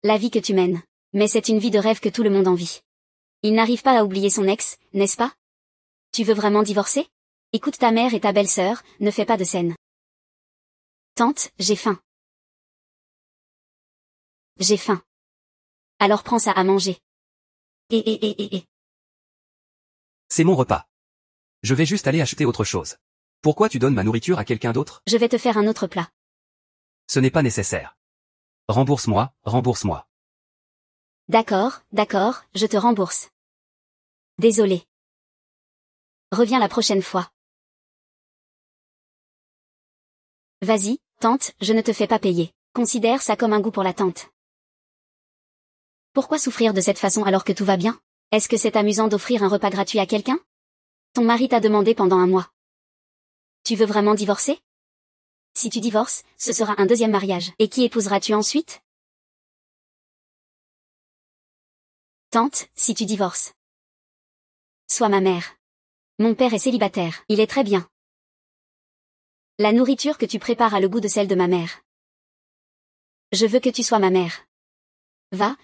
la vie que tu mènes. Mais c'est une vie de rêve que tout le monde envie. Il n'arrive pas à oublier son ex, n'est-ce pas? Tu veux vraiment divorcer? Écoute ta mère et ta belle-sœur, ne fais pas de scène. Tante, j'ai faim. J'ai faim. Alors prends ça à manger. Et. C'est mon repas. Je vais juste aller acheter autre chose. Pourquoi tu donnes ma nourriture à quelqu'un d'autre? Je vais te faire un autre plat. Ce n'est pas nécessaire. Rembourse-moi, rembourse-moi. D'accord, je te rembourse. Désolé. Reviens la prochaine fois. Vas-y, tante, je ne te fais pas payer. Considère ça comme un goût pour la tante. Pourquoi souffrir de cette façon alors que tout va bien? Est-ce que c'est amusant d'offrir un repas gratuit à quelqu'un? Ton mari t'a demandé pendant un mois. Tu veux vraiment divorcer? Si tu divorces, ce sera un deuxième mariage. Et qui épouseras-tu ensuite? Tante, si tu divorces. Sois ma mère. Mon père est célibataire. Il est très bien. La nourriture que tu prépares a le goût de celle de ma mère. Je veux que tu sois ma mère. Va,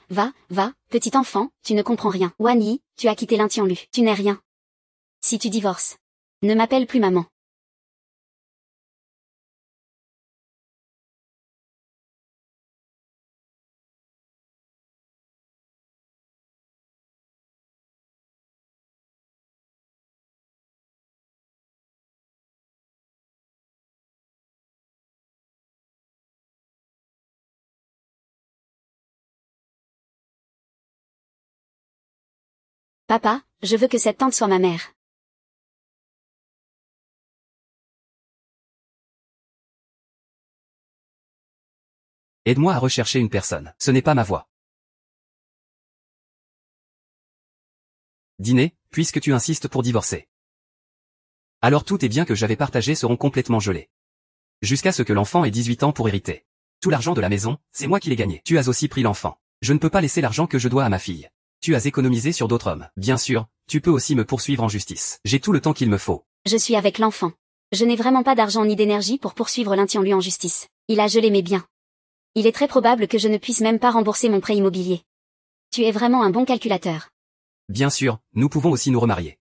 petit enfant, tu ne comprends rien. Wani, tu as quitté l'Intianlu. Tu n'es rien. Si tu divorces. Ne m'appelle plus maman. Papa, je veux que cette tante soit ma mère. Aide-moi à rechercher une personne. Ce n'est pas ma voix. Dîner, puisque tu insistes pour divorcer. Alors tout est bien que j'avais partagé seront complètement gelés. Jusqu'à ce que l'enfant ait 18 ans pour hériter. Tout l'argent de la maison, c'est moi qui l'ai gagné. Tu as aussi pris l'enfant. Je ne peux pas laisser l'argent que je dois à ma fille. Tu as économisé sur d'autres hommes. Bien sûr, tu peux aussi me poursuivre en justice. J'ai tout le temps qu'il me faut. Je suis avec l'enfant. Je n'ai vraiment pas d'argent ni d'énergie pour poursuivre l'Intianlu en justice. Il a gelé mes biens. Il est très probable que je ne puisse même pas rembourser mon prêt immobilier. Tu es vraiment un bon calculateur. Bien sûr, nous pouvons aussi nous remarier.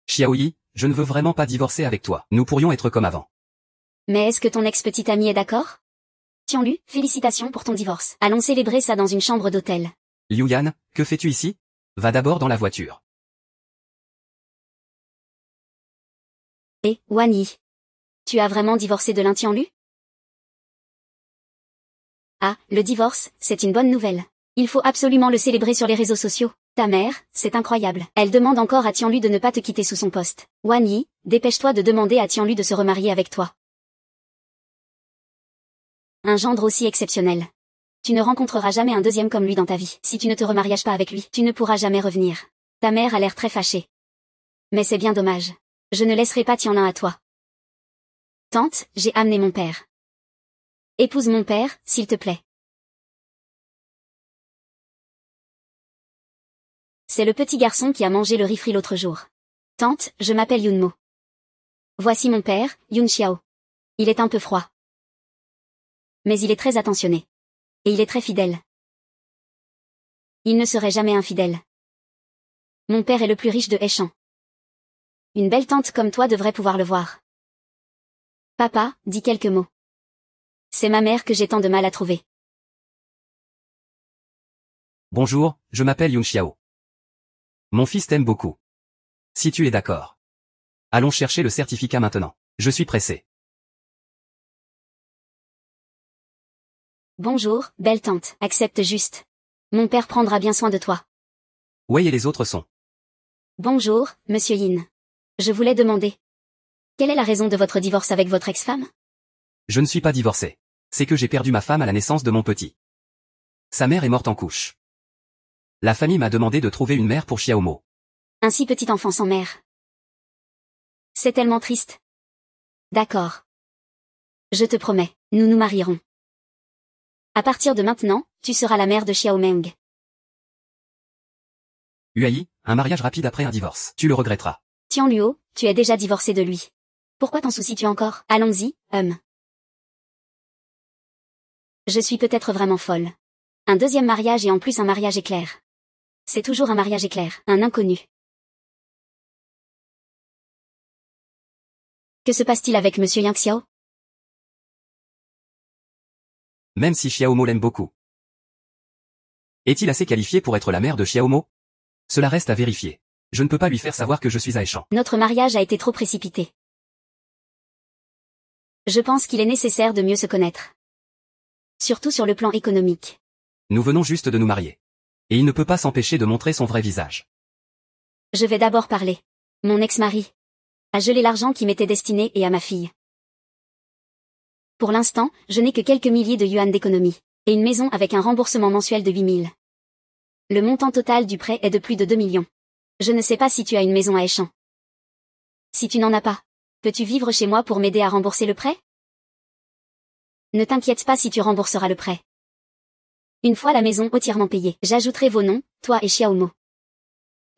Xiaoyi, je ne veux vraiment pas divorcer avec toi. Nous pourrions être comme avant. Mais est-ce que ton ex-petite amie est d'accord? Tianlu, félicitations pour ton divorce. Allons célébrer ça dans une chambre d'hôtel. Liu Yan, que fais-tu ici? Va d'abord dans la voiture. Et, Wani. Tu as vraiment divorcé de l'Intianlu? Ah, le divorce, c'est une bonne nouvelle. Il faut absolument le célébrer sur les réseaux sociaux. Ta mère, c'est incroyable. Elle demande encore à Tianlu de ne pas te quitter sous son poste. Wani, dépêche-toi de demander à Tianlu de se remarier avec toi. Un gendre aussi exceptionnel. Tu ne rencontreras jamais un deuxième comme lui dans ta vie. Si tu ne te remariages pas avec lui, tu ne pourras jamais revenir. Ta mère a l'air très fâchée. Mais c'est bien dommage. Je ne laisserai pas Tianlin à toi. Tante, j'ai amené mon père. Épouse mon père, s'il te plaît. C'est le petit garçon qui a mangé le riz frit l'autre jour. Tante, je m'appelle Yunmo. Voici mon père, Yun Xiao. Il est un peu froid. Mais il est très attentionné. Et il est très fidèle. Il ne serait jamais infidèle. Mon père est le plus riche de Heishan. Une belle tante comme toi devrait pouvoir le voir. Papa, dis quelques mots. C'est ma mère que j'ai tant de mal à trouver. Bonjour, je m'appelle Yun Xiao. Mon fils t'aime beaucoup. Si tu es d'accord. Allons chercher le certificat maintenant. Je suis pressé. Bonjour, belle tante. Accepte juste. Mon père prendra bien soin de toi. Wei et les autres sont. Bonjour, monsieur Yin. Je voulais demander. Quelle est la raison de votre divorce avec votre ex-femme? Je ne suis pas divorcé. C'est que j'ai perdu ma femme à la naissance de mon petit. Sa mère est morte en couche. La famille m'a demandé de trouver une mère pour Xiaomo. Un si petit enfant sans mère. C'est tellement triste. D'accord. Je te promets, nous nous marierons. À partir de maintenant, tu seras la mère de Xiaomeng. Huai, un mariage rapide après un divorce. Tu le regretteras. Tianluo, tu es déjà divorcé de lui. Pourquoi t'en soucies-tu encore? Allons-y, Je suis peut-être vraiment folle. Un deuxième mariage et en plus un mariage éclair. C'est toujours un mariage éclair, un inconnu. Que se passe-t-il avec Monsieur Yang Xiao? Même si Xiaomo l'aime beaucoup. Est-il assez qualifié pour être la mère de Xiaomo? Cela reste à vérifier. Je ne peux pas lui faire savoir que je suis alléchant. Notre mariage a été trop précipité. Je pense qu'il est nécessaire de mieux se connaître. Surtout sur le plan économique. Nous venons juste de nous marier. Et il ne peut pas s'empêcher de montrer son vrai visage. Je vais d'abord parler. Mon ex-mari a gelé l'argent qui m'était destiné et à ma fille. Pour l'instant, je n'ai que quelques milliers de yuan d'économie. Et une maison avec un remboursement mensuel de 8 000. Le montant total du prêt est de plus de 2 millions. Je ne sais pas si tu as une maison à Échamps. Si tu n'en as pas, peux-tu vivre chez moi pour m'aider à rembourser le prêt? Ne t'inquiète pas si tu rembourseras le prêt. Une fois la maison entièrement payée, j'ajouterai vos noms, toi et Xiaomo.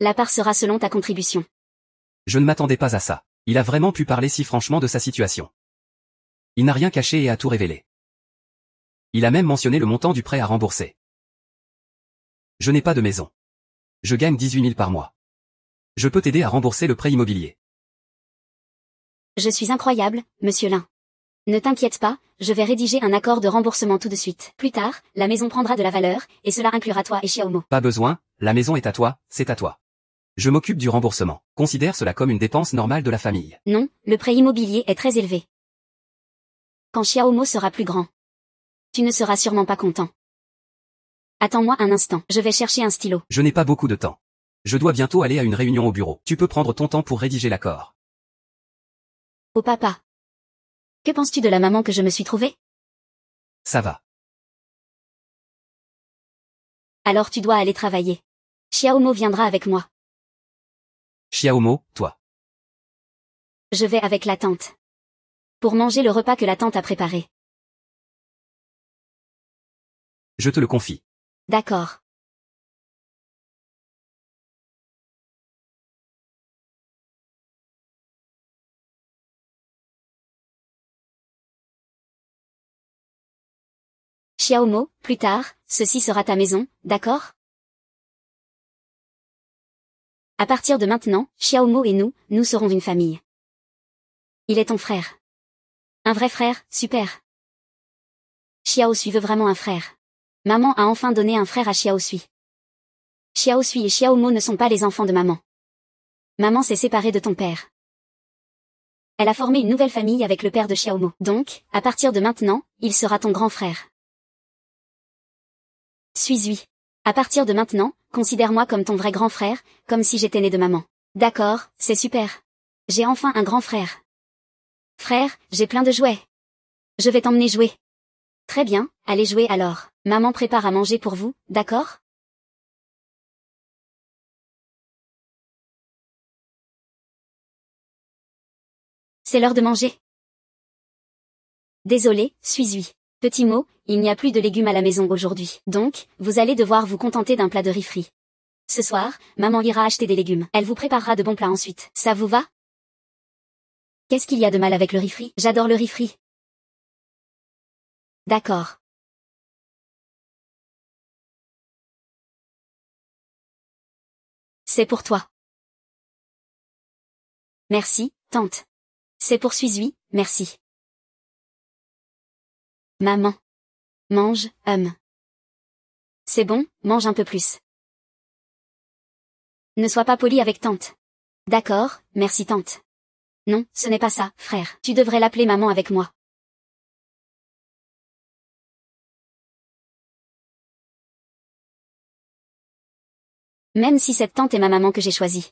La part sera selon ta contribution. Je ne m'attendais pas à ça. Il a vraiment pu parler si franchement de sa situation. Il n'a rien caché et a tout révélé. Il a même mentionné le montant du prêt à rembourser. Je n'ai pas de maison. Je gagne 18 000 par mois. Je peux t'aider à rembourser le prêt immobilier. Je suis incroyable, monsieur Lin. Ne t'inquiète pas, je vais rédiger un accord de remboursement tout de suite. Plus tard, la maison prendra de la valeur, et cela inclura toi et Xiaomo. Pas besoin, la maison est à toi, c'est à toi. Je m'occupe du remboursement. Considère cela comme une dépense normale de la famille. Non, le prêt immobilier est très élevé. Quand Xiaomo sera plus grand, tu ne seras sûrement pas content. Attends-moi un instant, je vais chercher un stylo. Je n'ai pas beaucoup de temps. Je dois bientôt aller à une réunion au bureau. Tu peux prendre ton temps pour rédiger l'accord. Oh papa. Que penses-tu de la maman que je me suis trouvée? Ça va. Alors tu dois aller travailler. Xiaomo viendra avec moi. Xiaomo, toi. Je vais avec la tante. Pour manger le repas que la tante a préparé. Je te le confie. D'accord. Xiaomo, plus tard, ceci sera ta maison, d'accord? À partir de maintenant, Xiaomo et nous serons une famille. Il est ton frère. Un vrai frère, super. Xiao Sui veut vraiment un frère. Maman a enfin donné un frère à Xiao Sui. Xiao Sui et Xiaomo ne sont pas les enfants de maman. Maman s'est séparée de ton père. Elle a formé une nouvelle famille avec le père de Xiaomo. Donc, à partir de maintenant, il sera ton grand frère. Suis-lui. À partir de maintenant, considère-moi comme ton vrai grand frère, comme si j'étais né de maman. D'accord, c'est super. J'ai enfin un grand frère. Frère, j'ai plein de jouets. Je vais t'emmener jouer. Très bien, allez jouer alors. Maman prépare à manger pour vous, d'accord? C'est l'heure de manger. Désolé, suis-lui. Petit mot, il n'y a plus de légumes à la maison aujourd'hui. Donc, vous allez devoir vous contenter d'un plat de riz frit. Ce soir, maman ira acheter des légumes. Elle vous préparera de bons plats ensuite. Ça vous va? Qu'est-ce qu'il y a de mal avec le riz frit? J'adore le riz frit. D'accord. C'est pour toi. Merci, tante. C'est pour Suis-lui, merci. Maman. Mange, C'est bon, mange un peu plus. Ne sois pas poli avec tante. D'accord, merci tante. Non, ce n'est pas ça, frère. Tu devrais l'appeler maman avec moi. Même si cette tante est ma maman que j'ai choisie.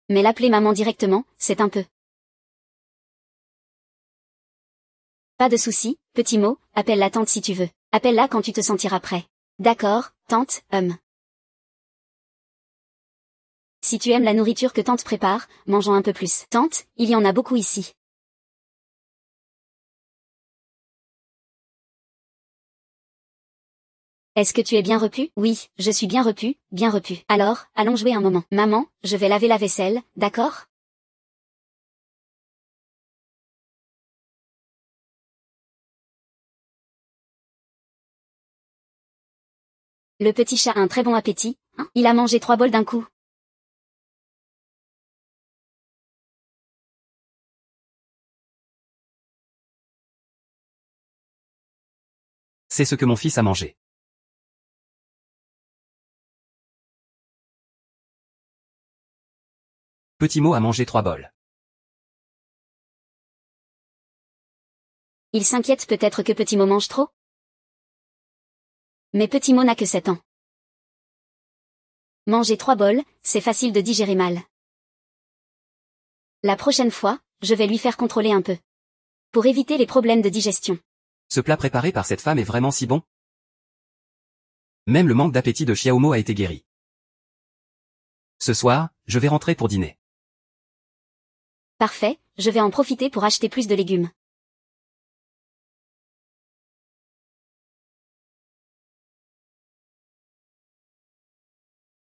Mais l'appeler maman directement, c'est un peu. Pas de souci, petit mot, appelle la tante si tu veux. Appelle-la quand tu te sentiras prêt. D'accord, tante, Si tu aimes la nourriture que tante prépare, mangeons un peu plus. Tante, il y en a beaucoup ici. Est-ce que tu es bien repu? Oui, je suis bien repu, bien repu. Alors, allons jouer un moment. Maman, je vais laver la vaisselle, d'accord? Le petit chat a un très bon appétit, hein? Il a mangé 3 bols d'un coup. C'est ce que mon fils a mangé. Petit mot a mangé 3 bols. Il s'inquiète peut-être que Petit mot mange trop? Mais Petit mot n'a que 7 ans. Manger 3 bols, c'est facile de digérer mal. La prochaine fois, je vais lui faire contrôler un peu. Pour éviter les problèmes de digestion. Ce plat préparé par cette femme est vraiment si bon? Même le manque d'appétit de Xiaomo a été guéri. Ce soir, je vais rentrer pour dîner. Parfait, je vais en profiter pour acheter plus de légumes.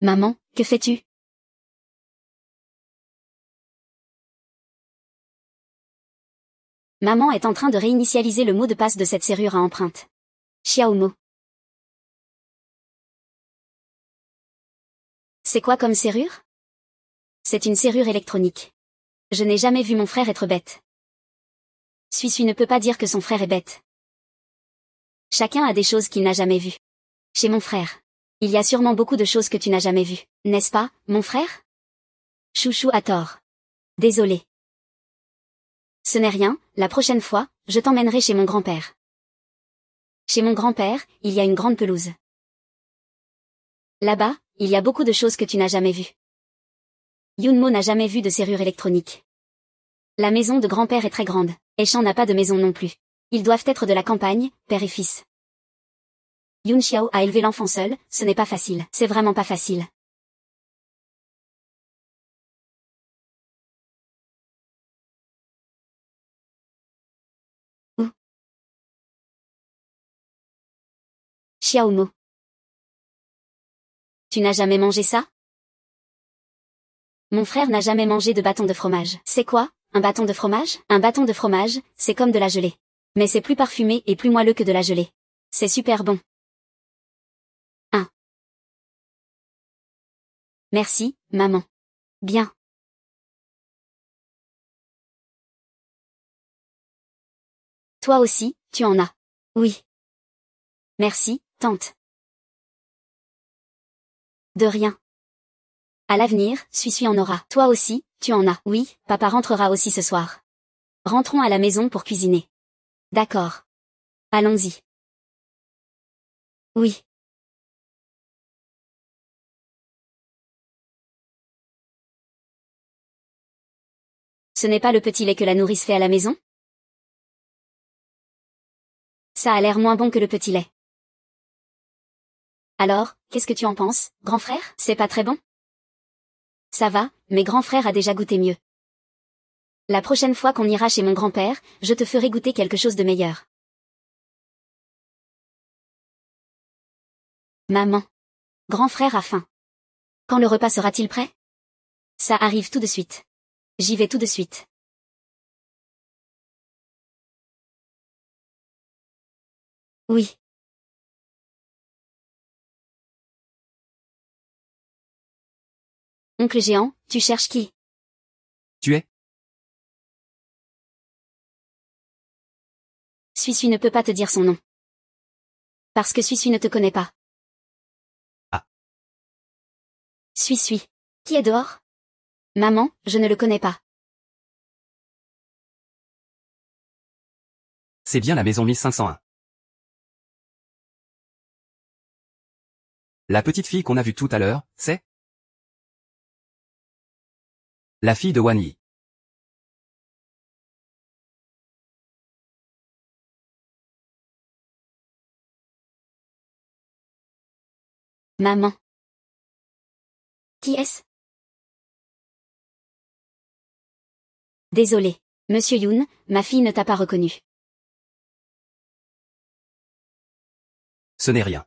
Maman, que fais-tu? Maman est en train de réinitialiser le mot de passe de cette serrure à empreinte. Xiaomo. C'est quoi comme serrure? C'est une serrure électronique. Je n'ai jamais vu mon frère être bête. Suis ne peut pas dire que son frère est bête. Chacun a des choses qu'il n'a jamais vues. Chez mon frère. Il y a sûrement beaucoup de choses que tu n'as jamais vues, n'est-ce pas, mon frère? Chouchou a tort. Désolé. Ce n'est rien, la prochaine fois, je t'emmènerai chez mon grand-père. Chez mon grand-père, il y a une grande pelouse. Là-bas, il y a beaucoup de choses que tu n'as jamais vues. Yunmo n'a jamais vu de serrure électronique. La maison de grand-père est très grande, et Chan n'a pas de maison non plus. Ils doivent être de la campagne, père et fils. Yun Xiao a élevé l'enfant seul, ce n'est pas facile. C'est vraiment pas facile. Où? Xiaomo. Tu n'as jamais mangé ça? Mon frère n'a jamais mangé de bâton de fromage. C'est quoi, un bâton de fromage? Un bâton de fromage, c'est comme de la gelée. Mais c'est plus parfumé et plus moelleux que de la gelée. C'est super bon. Merci, maman. Bien. Toi aussi, tu en as. Oui. Merci, tante. De rien. À l'avenir, suis en aura. Toi aussi, tu en as. Oui, papa rentrera aussi ce soir. Rentrons à la maison pour cuisiner. D'accord. Allons-y. Oui. Ce n'est pas le petit lait que la nourrice fait à la maison? Ça a l'air moins bon que le petit lait. Alors, qu'est-ce que tu en penses, grand frère? C'est pas très bon? Ça va, mais grand frère a déjà goûté mieux. La prochaine fois qu'on ira chez mon grand-père, je te ferai goûter quelque chose de meilleur. Maman. Grand frère a faim. Quand le repas sera-t-il prêt? Ça arrive tout de suite. J'y vais tout de suite. Oui. Oncle Géant, tu cherches qui? Tu es? Suis ne peut pas te dire son nom. Parce que Suis ne te connaît pas. Ah. Suis. Qui est dehors? Maman, je ne le connais pas. C'est bien la maison 1501. La petite fille qu'on a vue tout à l'heure, c'est? La fille de Wan Yi. Maman. Qui est-ce? Désolé. Monsieur Yoon, ma fille ne t'a pas reconnu. Ce n'est rien.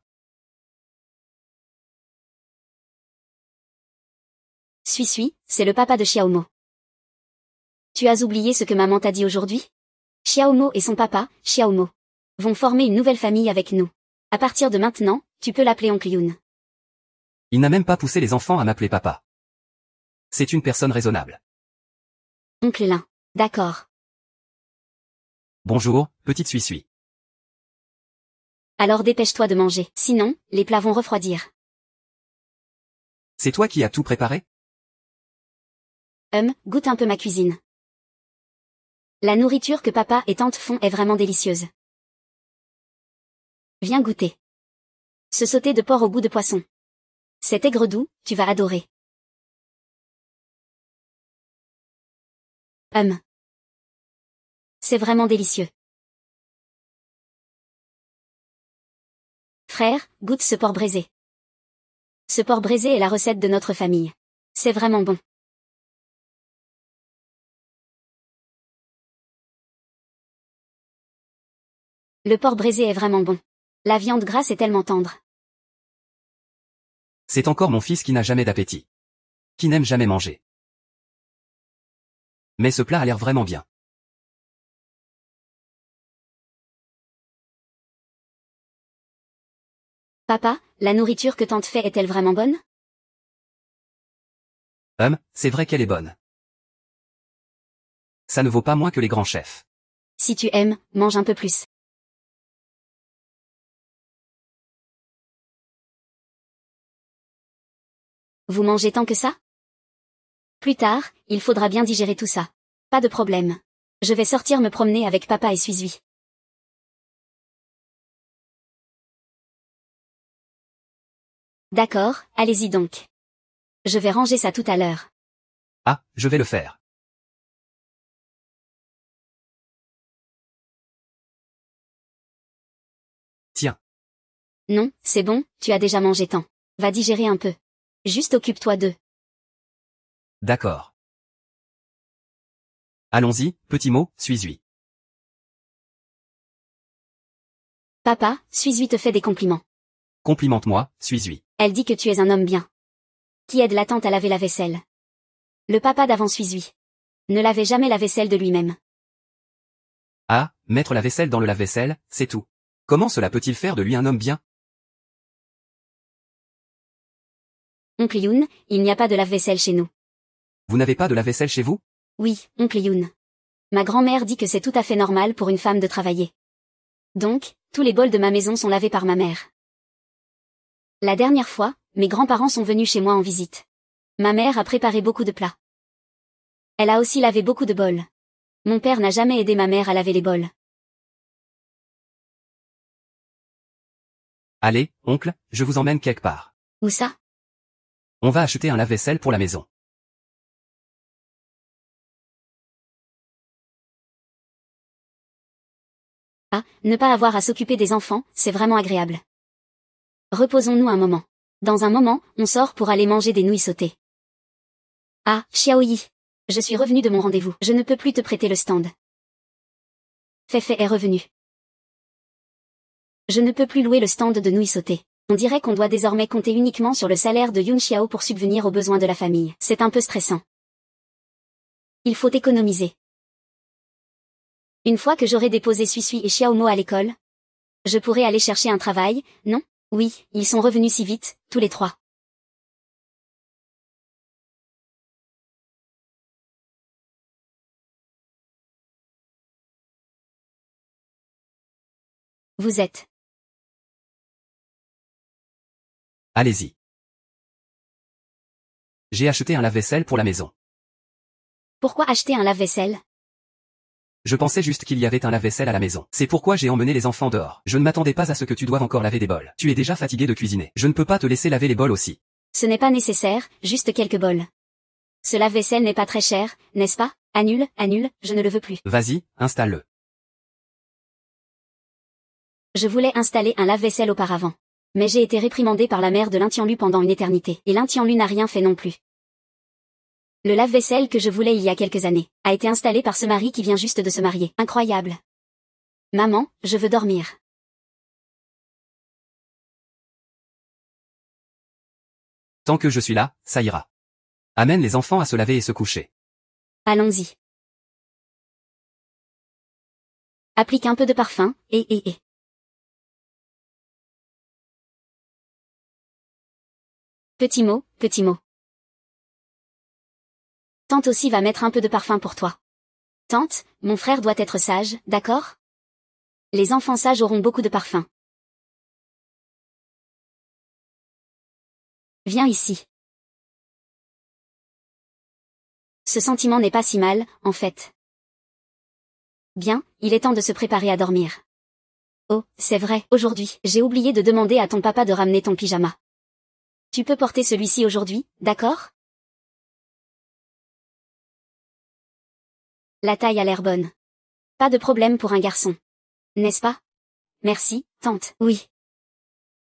Suis, c'est le papa de Xiaomo. Tu as oublié ce que maman t'a dit aujourd'hui? Xiaomo et son papa, Xiaomo, vont former une nouvelle famille avec nous. À partir de maintenant, tu peux l'appeler oncle Yoon. Il n'a même pas poussé les enfants à m'appeler papa. C'est une personne raisonnable. Oncle Lin. D'accord. Bonjour, petite Suis-Suis. Alors dépêche-toi de manger, sinon, les plats vont refroidir. C'est toi qui as tout préparé? Goûte un peu ma cuisine. La nourriture que papa et tante font est vraiment délicieuse. Viens goûter. Ce sauté de porc au goût de poisson. Cet aigre doux, tu vas adorer. C'est vraiment délicieux. Frère, goûte ce porc braisé. Ce porc braisé est la recette de notre famille. C'est vraiment bon. Le porc braisé est vraiment bon. La viande grasse est tellement tendre. C'est encore mon fils qui n'a jamais d'appétit. Qui n'aime jamais manger. Mais ce plat a l'air vraiment bien. Papa, la nourriture que tante fait est-elle vraiment bonne? C'est vrai qu'elle est bonne. Ça ne vaut pas moins que les grands chefs. Si tu aimes, mange un peu plus. Vous mangez tant que ça? Plus tard, il faudra bien digérer tout ça. Pas de problème. Je vais sortir me promener avec papa et Suis-Suis. D'accord, allez-y donc. Je vais ranger ça tout à l'heure. Ah, je vais le faire. Tiens. Non, c'est bon, tu as déjà mangé tant. Va digérer un peu. Juste occupe-toi d'eux. D'accord. Allons-y, petit mot, Suis-Suis. Papa, Suis-Suis te fait des compliments. Complimente-moi, Suis-Suis. Elle dit que tu es un homme bien. Qui aide la tante à laver la vaisselle. Le papa d'avant Suis-Suis ne lavait jamais la vaisselle de lui-même. Ah, mettre la vaisselle dans le lave-vaisselle, c'est tout. Comment cela peut-il faire de lui un homme bien? Oncle Yoon, il n'y a pas de lave-vaisselle chez nous. Vous n'avez pas de lave-vaisselle chez vous? Oui, oncle Yoon. Ma grand-mère dit que c'est tout à fait normal pour une femme de travailler. Donc, tous les bols de ma maison sont lavés par ma mère. La dernière fois, mes grands-parents sont venus chez moi en visite. Ma mère a préparé beaucoup de plats. Elle a aussi lavé beaucoup de bols. Mon père n'a jamais aidé ma mère à laver les bols. Allez, oncle, je vous emmène quelque part. Où ça? On va acheter un lave-vaisselle pour la maison. Ah, ne pas avoir à s'occuper des enfants, c'est vraiment agréable. Reposons-nous un moment. Dans un moment, on sort pour aller manger des nouilles sautées. Ah, Xiaoyi. Je suis revenu de mon rendez-vous. Je ne peux plus te prêter le stand. Feifei est revenu. Je ne peux plus louer le stand de nouilles sautées. On dirait qu'on doit désormais compter uniquement sur le salaire de Yun Xiao pour subvenir aux besoins de la famille. C'est un peu stressant. Il faut économiser. Une fois que j'aurai déposé Suis-Suis et Xiaomo à l'école, je pourrai aller chercher un travail, non? Oui, ils sont revenus si vite, tous les trois. Vous êtes. Allez-y. J'ai acheté un lave-vaisselle pour la maison. Pourquoi acheter un lave-vaisselle? Je pensais juste qu'il y avait un lave-vaisselle à la maison. C'est pourquoi j'ai emmené les enfants dehors. Je ne m'attendais pas à ce que tu doives encore laver des bols. Tu es déjà fatigué de cuisiner. Je ne peux pas te laisser laver les bols aussi. Ce n'est pas nécessaire, juste quelques bols. Ce lave-vaisselle n'est pas très cher, n'est-ce pas? Annule, je ne le veux plus. Vas-y, installe-le. Je voulais installer un lave-vaisselle auparavant. Mais j'ai été réprimandée par la mère de Lin Tianlu pendant une éternité. Et Lin Tianlu n'a rien fait non plus. Le lave-vaisselle que je voulais il y a quelques années a été installé par ce mari qui vient juste de se marier. Incroyable. Maman, je veux dormir. Tant que je suis là, ça ira. Amène les enfants à se laver et se coucher. Allons-y. Applique un peu de parfum, et. Petit mot, petit mot. Tante aussi va mettre un peu de parfum pour toi. Tante, mon frère doit être sage, d'accord? Les enfants sages auront beaucoup de parfum. Viens ici. Ce sentiment n'est pas si mal, en fait. Bien, il est temps de se préparer à dormir. Oh, c'est vrai, aujourd'hui, j'ai oublié de demander à ton papa de ramener ton pyjama. Tu peux porter celui-ci aujourd'hui, d'accord? La taille a l'air bonne. Pas de problème pour un garçon. N'est-ce pas? Merci, tante. Oui.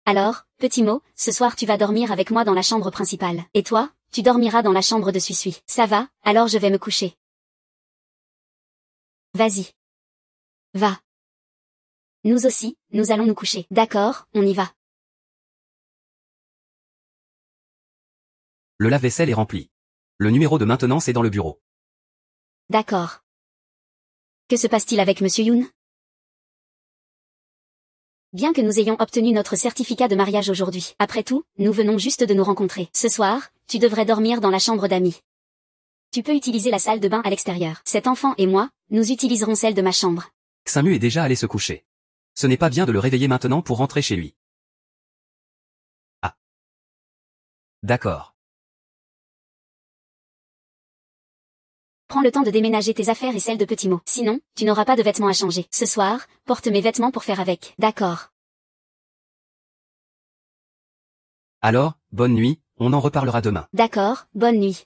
Alors, petit mot, ce soir tu vas dormir avec moi dans la chambre principale. Et toi, tu dormiras dans la chambre de Suisui. Ça va, alors je vais me coucher. Vas-y. Va. Nous aussi, nous allons nous coucher. D'accord, on y va. Le lave-vaisselle est rempli. Le numéro de maintenance est dans le bureau. D'accord. Que se passe-t-il avec Monsieur Yoon? Bien que nous ayons obtenu notre certificat de mariage aujourd'hui, après tout, nous venons juste de nous rencontrer. Ce soir, tu devrais dormir dans la chambre d'amis. Tu peux utiliser la salle de bain à l'extérieur. Cet enfant et moi, nous utiliserons celle de ma chambre. Xinmu est déjà allé se coucher. Ce n'est pas bien de le réveiller maintenant pour rentrer chez lui. Ah. D'accord. Prends le temps de déménager tes affaires et celles de Petit Mot. Sinon, tu n'auras pas de vêtements à changer. Ce soir, porte mes vêtements pour faire avec. D'accord. Alors, bonne nuit, on en reparlera demain. D'accord, bonne nuit.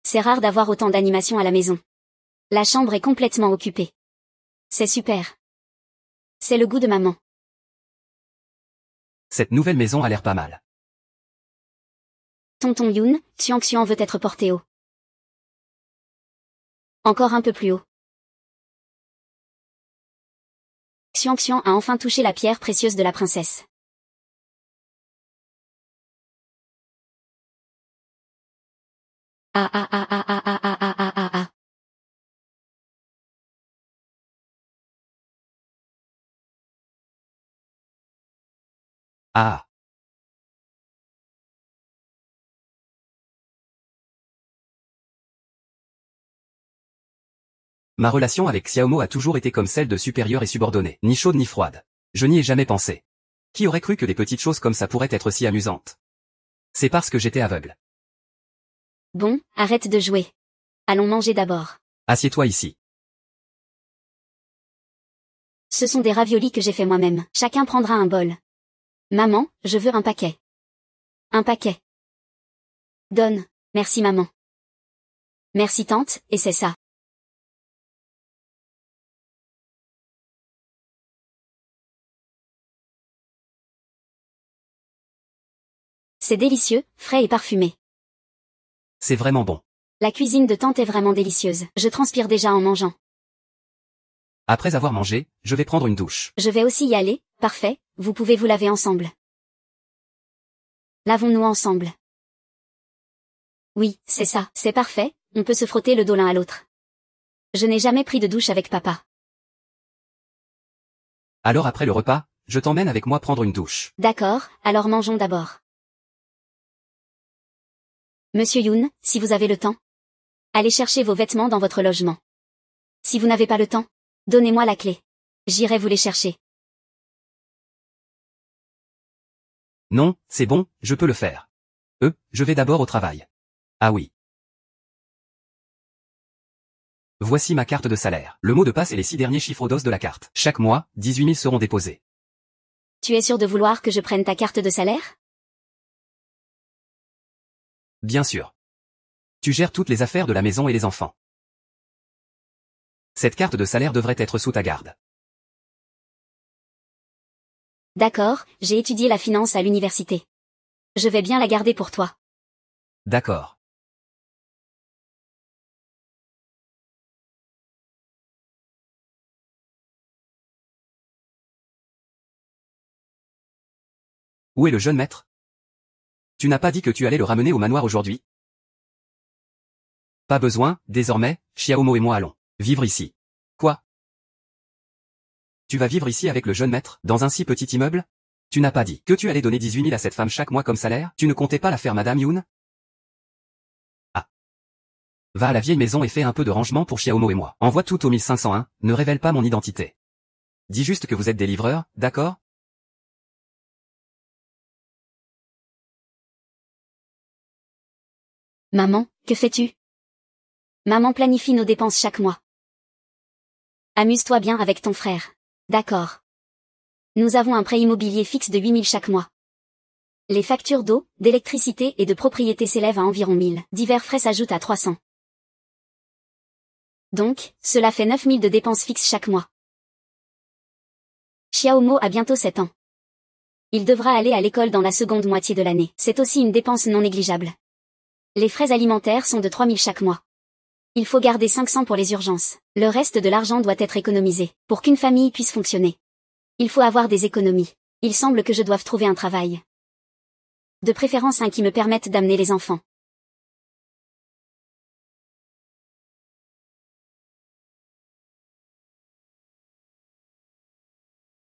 C'est rare d'avoir autant d'animation à la maison. La chambre est complètement occupée. C'est super. C'est le goût de maman. Cette nouvelle maison a l'air pas mal. Tonton Yoon, Xiang veut être porté haut. Encore un peu plus haut. Xiang a enfin touché la pierre précieuse de la princesse. Ah ah ah ah ah ah ah ah ah ah ah. Ah. Ma relation avec Xiaomo a toujours été comme celle de supérieur et subordonné, ni chaude ni froide. Je n'y ai jamais pensé. Qui aurait cru que des petites choses comme ça pourraient être si amusantes? C'est parce que j'étais aveugle. Bon, arrête de jouer. Allons manger d'abord. Assieds-toi ici. Ce sont des raviolis que j'ai fait moi-même. Chacun prendra un bol. Maman, je veux un paquet. Un paquet. Donne. Merci maman. Merci tante, et c'est ça. C'est délicieux, frais et parfumé. C'est vraiment bon. La cuisine de tante est vraiment délicieuse. Je transpire déjà en mangeant. Après avoir mangé, je vais prendre une douche. Je vais aussi y aller, parfait, vous pouvez vous laver ensemble. Lavons-nous ensemble. Oui, c'est ça, c'est parfait, on peut se frotter le dos l'un à l'autre. Je n'ai jamais pris de douche avec papa. Alors après le repas, je t'emmène avec moi prendre une douche. D'accord, alors mangeons d'abord. Monsieur Yoon, si vous avez le temps, allez chercher vos vêtements dans votre logement. Si vous n'avez pas le temps, donnez-moi la clé. J'irai vous les chercher. Non, c'est bon, je peux le faire. Je vais d'abord au travail. Ah oui. Voici ma carte de salaire. Le mot de passe et les 6 derniers chiffres d'os de la carte. Chaque mois, 18 000 seront déposés. Tu es sûr de vouloir que je prenne ta carte de salaire? Bien sûr. Tu gères toutes les affaires de la maison et les enfants. Cette carte de salaire devrait être sous ta garde. D'accord, j'ai étudié la finance à l'université. Je vais bien la garder pour toi. D'accord. Où est le jeune maître? Tu n'as pas dit que tu allais le ramener au manoir aujourd'hui? Pas besoin, désormais, Xiaomo et moi allons vivre ici. Quoi? Tu vas vivre ici avec le jeune maître, dans un si petit immeuble? Tu n'as pas dit que tu allais donner 18 000 à cette femme chaque mois comme salaire? Tu ne comptais pas la faire Madame Yoon? Ah. Va à la vieille maison et fais un peu de rangement pour Xiaomo et moi. Envoie tout au 1501, ne révèle pas mon identité. Dis juste que vous êtes des livreurs, d'accord? Maman, que fais-tu? Maman planifie nos dépenses chaque mois. Amuse-toi bien avec ton frère. D'accord. Nous avons un prêt immobilier fixe de 8 000 chaque mois. Les factures d'eau, d'électricité et de propriété s'élèvent à environ 1000. Divers frais s'ajoutent à 300. Donc, cela fait 9 000 de dépenses fixes chaque mois. Xiaomo a bientôt 7 ans. Il devra aller à l'école dans la seconde moitié de l'année. C'est aussi une dépense non négligeable. Les frais alimentaires sont de 3 000 chaque mois. Il faut garder 500 pour les urgences. Le reste de l'argent doit être économisé, pour qu'une famille puisse fonctionner. Il faut avoir des économies. Il semble que je doive trouver un travail. De préférence un qui me permette d'amener les enfants.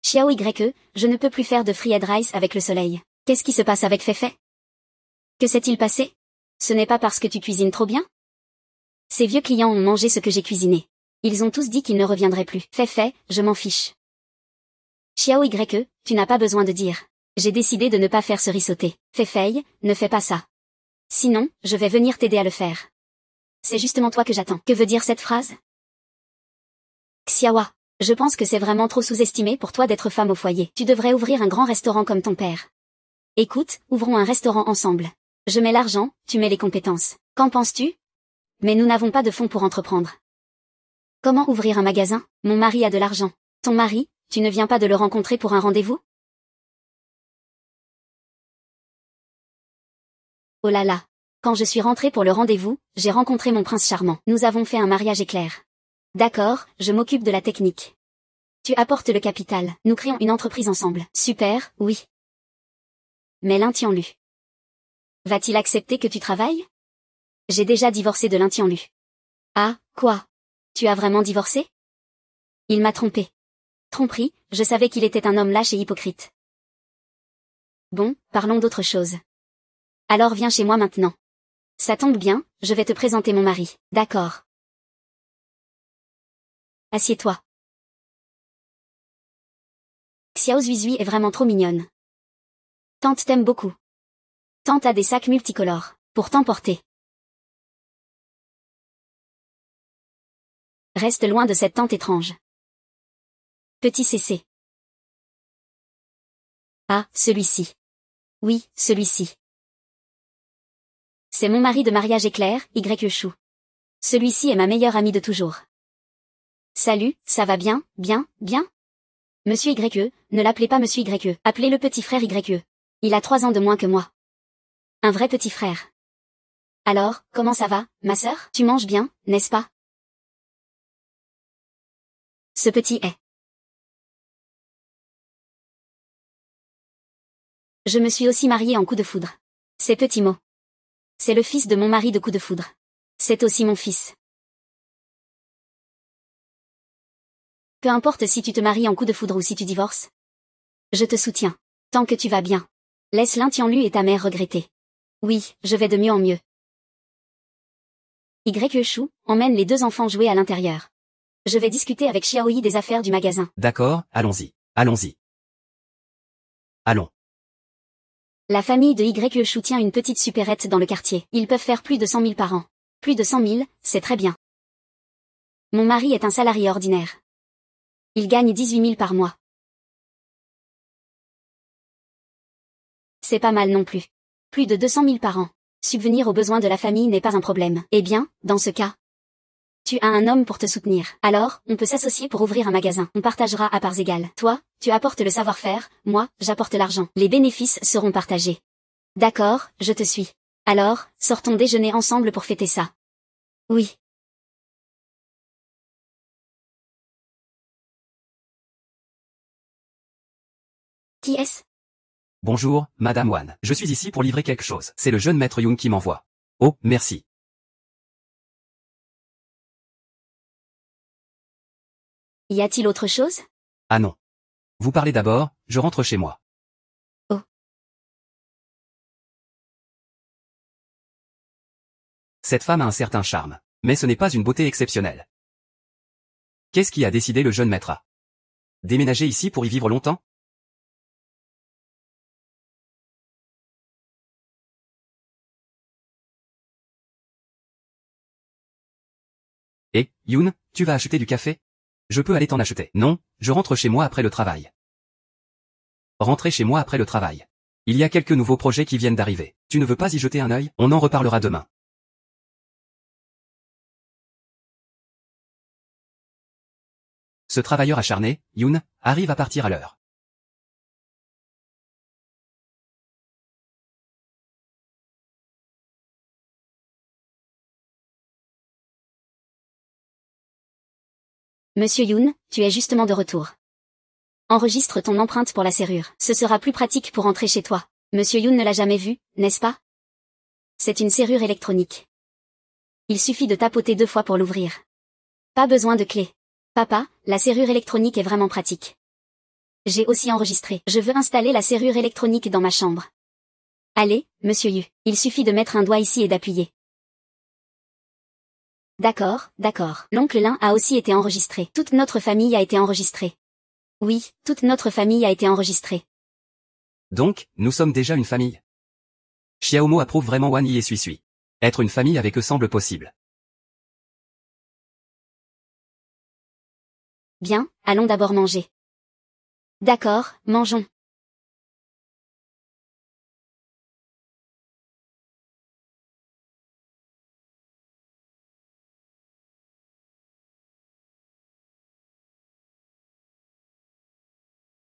Xiao YE, je ne peux plus faire de fried rice avec le soleil. Qu'est-ce qui se passe avec Feifei? Que s'est-il passé? Ce n'est pas parce que tu cuisines trop bien? Ces vieux clients ont mangé ce que j'ai cuisiné. Ils ont tous dit qu'ils ne reviendraient plus. Feifei, je m'en fiche. Xiao YE, tu n'as pas besoin de dire. J'ai décidé de ne pas faire ce riz sauté. Feifei, ne fais pas ça. Sinon, je vais venir t'aider à le faire. C'est justement toi que j'attends. Que veut dire cette phrase? Xiaowa, je pense que c'est vraiment trop sous-estimé pour toi d'être femme au foyer. Tu devrais ouvrir un grand restaurant comme ton père. Écoute, ouvrons un restaurant ensemble. Je mets l'argent, tu mets les compétences. Qu'en penses-tu? Mais nous n'avons pas de fonds pour entreprendre. Comment ouvrir un magasin? Mon mari a de l'argent. Ton mari, tu ne viens pas de le rencontrer pour un rendez-vous? Oh là là. Quand je suis rentrée pour le rendez-vous, j'ai rencontré mon prince charmant. Nous avons fait un mariage éclair. D'accord, je m'occupe de la technique. Tu apportes le capital. Nous créons une entreprise ensemble. Super, oui. Mais Lin-Tianlu. Va-t-il accepter que tu travailles? J'ai déjà divorcé de Lin-Tianlu. Ah, quoi? Tu as vraiment divorcé? Il m'a trompé. Tromperie, je savais qu'il était un homme lâche et hypocrite. Bon, parlons d'autre chose. Alors viens chez moi maintenant. Ça tombe bien, je vais te présenter mon mari. D'accord. Assieds-toi. Xiao Zuizui est vraiment trop mignonne. Tante t'aime beaucoup. Tante a des sacs multicolores, pour t'emporter. Reste loin de cette tante étrange. Petit CC. Ah, celui-ci. Oui, celui-ci. C'est mon mari de mariage éclair, YE Chou. Celui-ci est ma meilleure amie de toujours. Salut, ça va bien, bien, bien? Monsieur YE, ne l'appelez pas Monsieur YE, appelez le petit frère YE. Il a 3 ans de moins que moi. Un vrai petit frère. Alors, comment ça va, ma sœur? Tu manges bien, n'est-ce pas? Ce petit est. Je me suis aussi mariée en coup de foudre. C'est Petit Mo. C'est le fils de mon mari de coup de foudre. C'est aussi mon fils. Peu importe si tu te maries en coup de foudre ou si tu divorces. Je te soutiens. Tant que tu vas bien. Laisse Lin-Tianlu et ta mère regretter. Oui, je vais de mieux en mieux. YE Chou, emmène les 2 enfants jouer à l'intérieur. Je vais discuter avec Xiaoyi des affaires du magasin. D'accord, allons-y. Allons-y. Allons. La famille de YE Chou tient une petite supérette dans le quartier. Ils peuvent faire plus de 100 000 par an. Plus de 100 000, c'est très bien. Mon mari est un salarié ordinaire. Il gagne 18 000 par mois. C'est pas mal non plus. Plus de 200 000 par an. Subvenir aux besoins de la famille n'est pas un problème. Eh bien, dans ce cas, tu as un homme pour te soutenir. Alors, on peut s'associer pour ouvrir un magasin. On partagera à parts égales. Toi, tu apportes le savoir-faire, moi, j'apporte l'argent. Les bénéfices seront partagés. D'accord, je te suis. Alors, sortons déjeuner ensemble pour fêter ça. Oui. Qui est-ce? Bonjour, Madame Wan. Je suis ici pour livrer quelque chose. C'est le jeune maître Yoon qui m'envoie. Oh, merci. Y a-t-il autre chose? Ah non. Vous parlez d'abord, je rentre chez moi. Oh. Cette femme a un certain charme, mais ce n'est pas une beauté exceptionnelle. Qu'est-ce qui a décidé le jeune maître à déménager ici pour y vivre longtemps? Et, Yoon, tu vas acheter du café? Je peux aller t'en acheter. Non, je rentre chez moi après le travail. Rentrer chez moi après le travail. Il y a quelques nouveaux projets qui viennent d'arriver. Tu ne veux pas y jeter un œil? On en reparlera demain. Ce travailleur acharné, Yoon, arrive à partir à l'heure. Monsieur Yoon, tu es justement de retour. Enregistre ton empreinte pour la serrure. Ce sera plus pratique pour entrer chez toi. Monsieur Yoon ne l'a jamais vu, n'est-ce pas? C'est une serrure électronique. Il suffit de tapoter 2 fois pour l'ouvrir. Pas besoin de clé. Papa, la serrure électronique est vraiment pratique. J'ai aussi enregistré. Je veux installer la serrure électronique dans ma chambre. Allez, monsieur Yu. Il suffit de mettre un doigt ici et d'appuyer. D'accord, d'accord. L'oncle Lin a aussi été enregistré. Toute notre famille a été enregistrée. Oui, toute notre famille a été enregistrée. Donc, nous sommes déjà une famille. Xiaomo approuve vraiment Wan Yi et Sui. Être une famille avec eux semble possible. Bien, allons d'abord manger. D'accord, mangeons.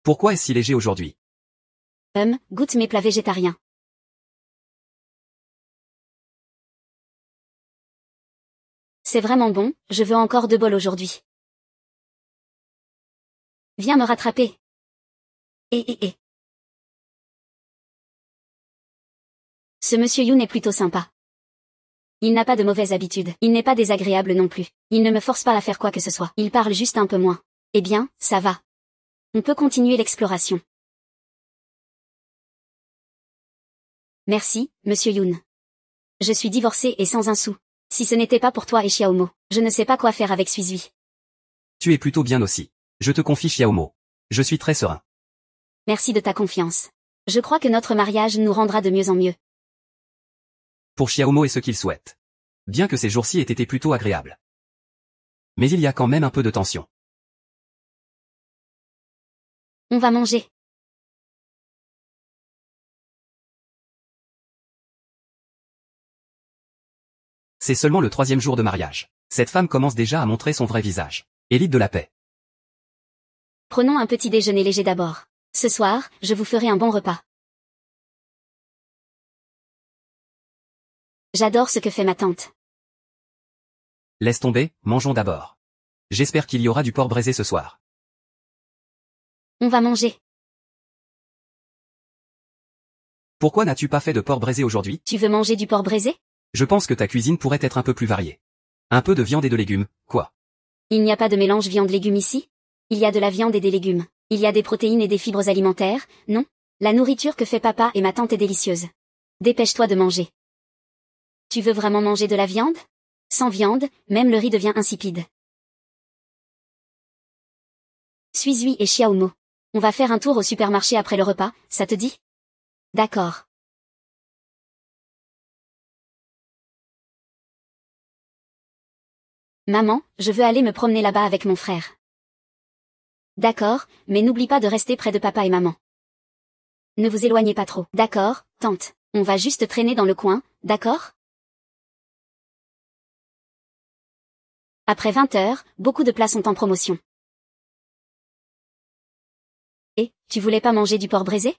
Pourquoi est-ce si léger aujourd'hui? Goûte mes plats végétariens. C'est vraiment bon, je veux encore 2 bols aujourd'hui. Viens me rattraper. Eh. Ce monsieur Yoon est plutôt sympa. Il n'a pas de mauvaises habitudes. Il n'est pas désagréable non plus. Il ne me force pas à faire quoi que ce soit. Il parle juste un peu moins. Eh bien, ça va. On peut continuer l'exploration. Merci, monsieur Yoon. Je suis divorcée et sans un sou. Si ce n'était pas pour toi et Xiaomo, je ne sais pas quoi faire avec Suizui. Tu es plutôt bien aussi. Je te confie Xiaomo. Je suis très serein. Merci de ta confiance. Je crois que notre mariage nous rendra de mieux en mieux. Pour Xiaomo et ce qu'il souhaite. Bien que ces jours-ci aient été plutôt agréables. Mais il y a quand même un peu de tension. On va manger. C'est seulement le 3e jour de mariage. Cette femme commence déjà à montrer son vrai visage. Élite de la paix. Prenons un petit déjeuner léger d'abord. Ce soir, je vous ferai un bon repas. J'adore ce que fait ma tante. Laisse tomber, mangeons d'abord. J'espère qu'il y aura du porc braisé ce soir. On va manger. Pourquoi n'as-tu pas fait de porc braisé aujourd'hui? Tu veux manger du porc braisé? Je pense que ta cuisine pourrait être un peu plus variée. Un peu de viande et de légumes, quoi. Il n'y a pas de mélange viande-légumes ici? Il y a de la viande et des légumes. Il y a des protéines et des fibres alimentaires, non? La nourriture que fait papa et ma tante est délicieuse. Dépêche-toi de manger. Tu veux vraiment manger de la viande? Sans viande, même le riz devient insipide. Suizui et Xiaomo. On va faire un tour au supermarché après le repas, ça te dit? D'accord. Maman, je veux aller me promener là-bas avec mon frère. D'accord, mais n'oublie pas de rester près de papa et maman. Ne vous éloignez pas trop. D'accord, tante. On va juste traîner dans le coin, d'accord? Après 20 heures, beaucoup de plats sont en promotion. Et, tu voulais pas manger du porc braisé?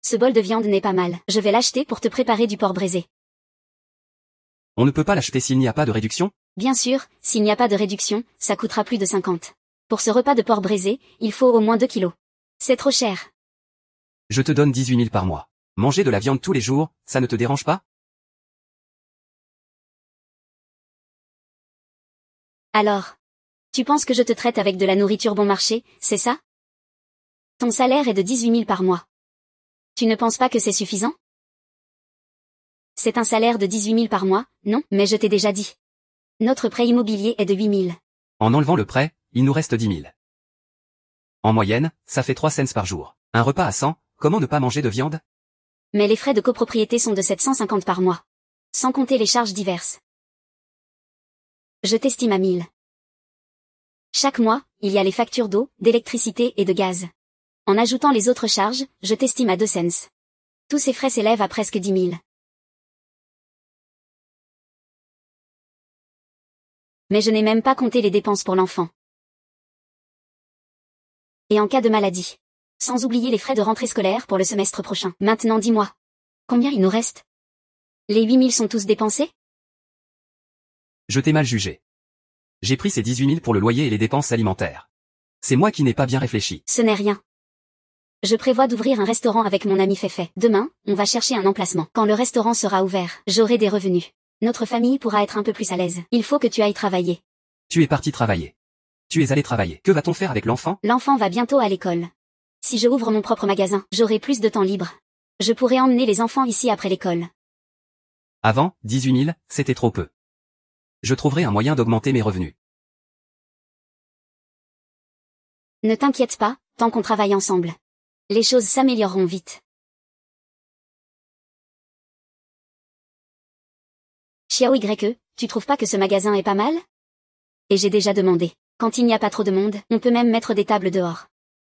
Ce bol de viande n'est pas mal. Je vais l'acheter pour te préparer du porc braisé. On ne peut pas l'acheter s'il n'y a pas de réduction? Bien sûr, s'il n'y a pas de réduction, ça coûtera plus de 50. Pour ce repas de porc braisé, il faut au moins 2 kilos. C'est trop cher. Je te donne 18 000 par mois. Manger de la viande tous les jours, ça ne te dérange pas? Alors, tu penses que je te traite avec de la nourriture bon marché, c'est ça? Ton salaire est de 18 000 par mois. Tu ne penses pas que c'est suffisant? C'est un salaire de 18 000 par mois, non? Mais je t'ai déjà dit. Notre prêt immobilier est de 8 000. En enlevant le prêt, il nous reste 10 000. En moyenne, ça fait 3 cents par jour. Un repas à 100, comment ne pas manger de viande? Mais les frais de copropriété sont de 750 par mois. Sans compter les charges diverses. Je t'estime à 1000. Chaque mois, il y a les factures d'eau, d'électricité et de gaz. En ajoutant les autres charges, je t'estime à 2 cents. Tous ces frais s'élèvent à presque 10 000. Mais je n'ai même pas compté les dépenses pour l'enfant. Et en cas de maladie. Sans oublier les frais de rentrée scolaire pour le semestre prochain. Maintenant dis-moi. Combien il nous reste? Les 8 000 sont tous dépensés? Je t'ai mal jugé. J'ai pris ces 18 000 pour le loyer et les dépenses alimentaires. C'est moi qui n'ai pas bien réfléchi. Ce n'est rien. Je prévois d'ouvrir un restaurant avec mon ami Féfé. Demain, on va chercher un emplacement. Quand le restaurant sera ouvert, j'aurai des revenus. Notre famille pourra être un peu plus à l'aise. Il faut que tu ailles travailler. Tu es parti travailler. Tu es allé travailler. Que va-t-on faire avec l'enfant? L'enfant va bientôt à l'école. Si je ouvre mon propre magasin, j'aurai plus de temps libre. Je pourrai emmener les enfants ici après l'école. Avant, 18 000, c'était trop peu. Je trouverai un moyen d'augmenter mes revenus. Ne t'inquiète pas, tant qu'on travaille ensemble. Les choses s'amélioreront vite. Xiao YE, tu trouves pas que ce magasin est pas mal? Et j'ai déjà demandé. Quand il n'y a pas trop de monde, on peut même mettre des tables dehors.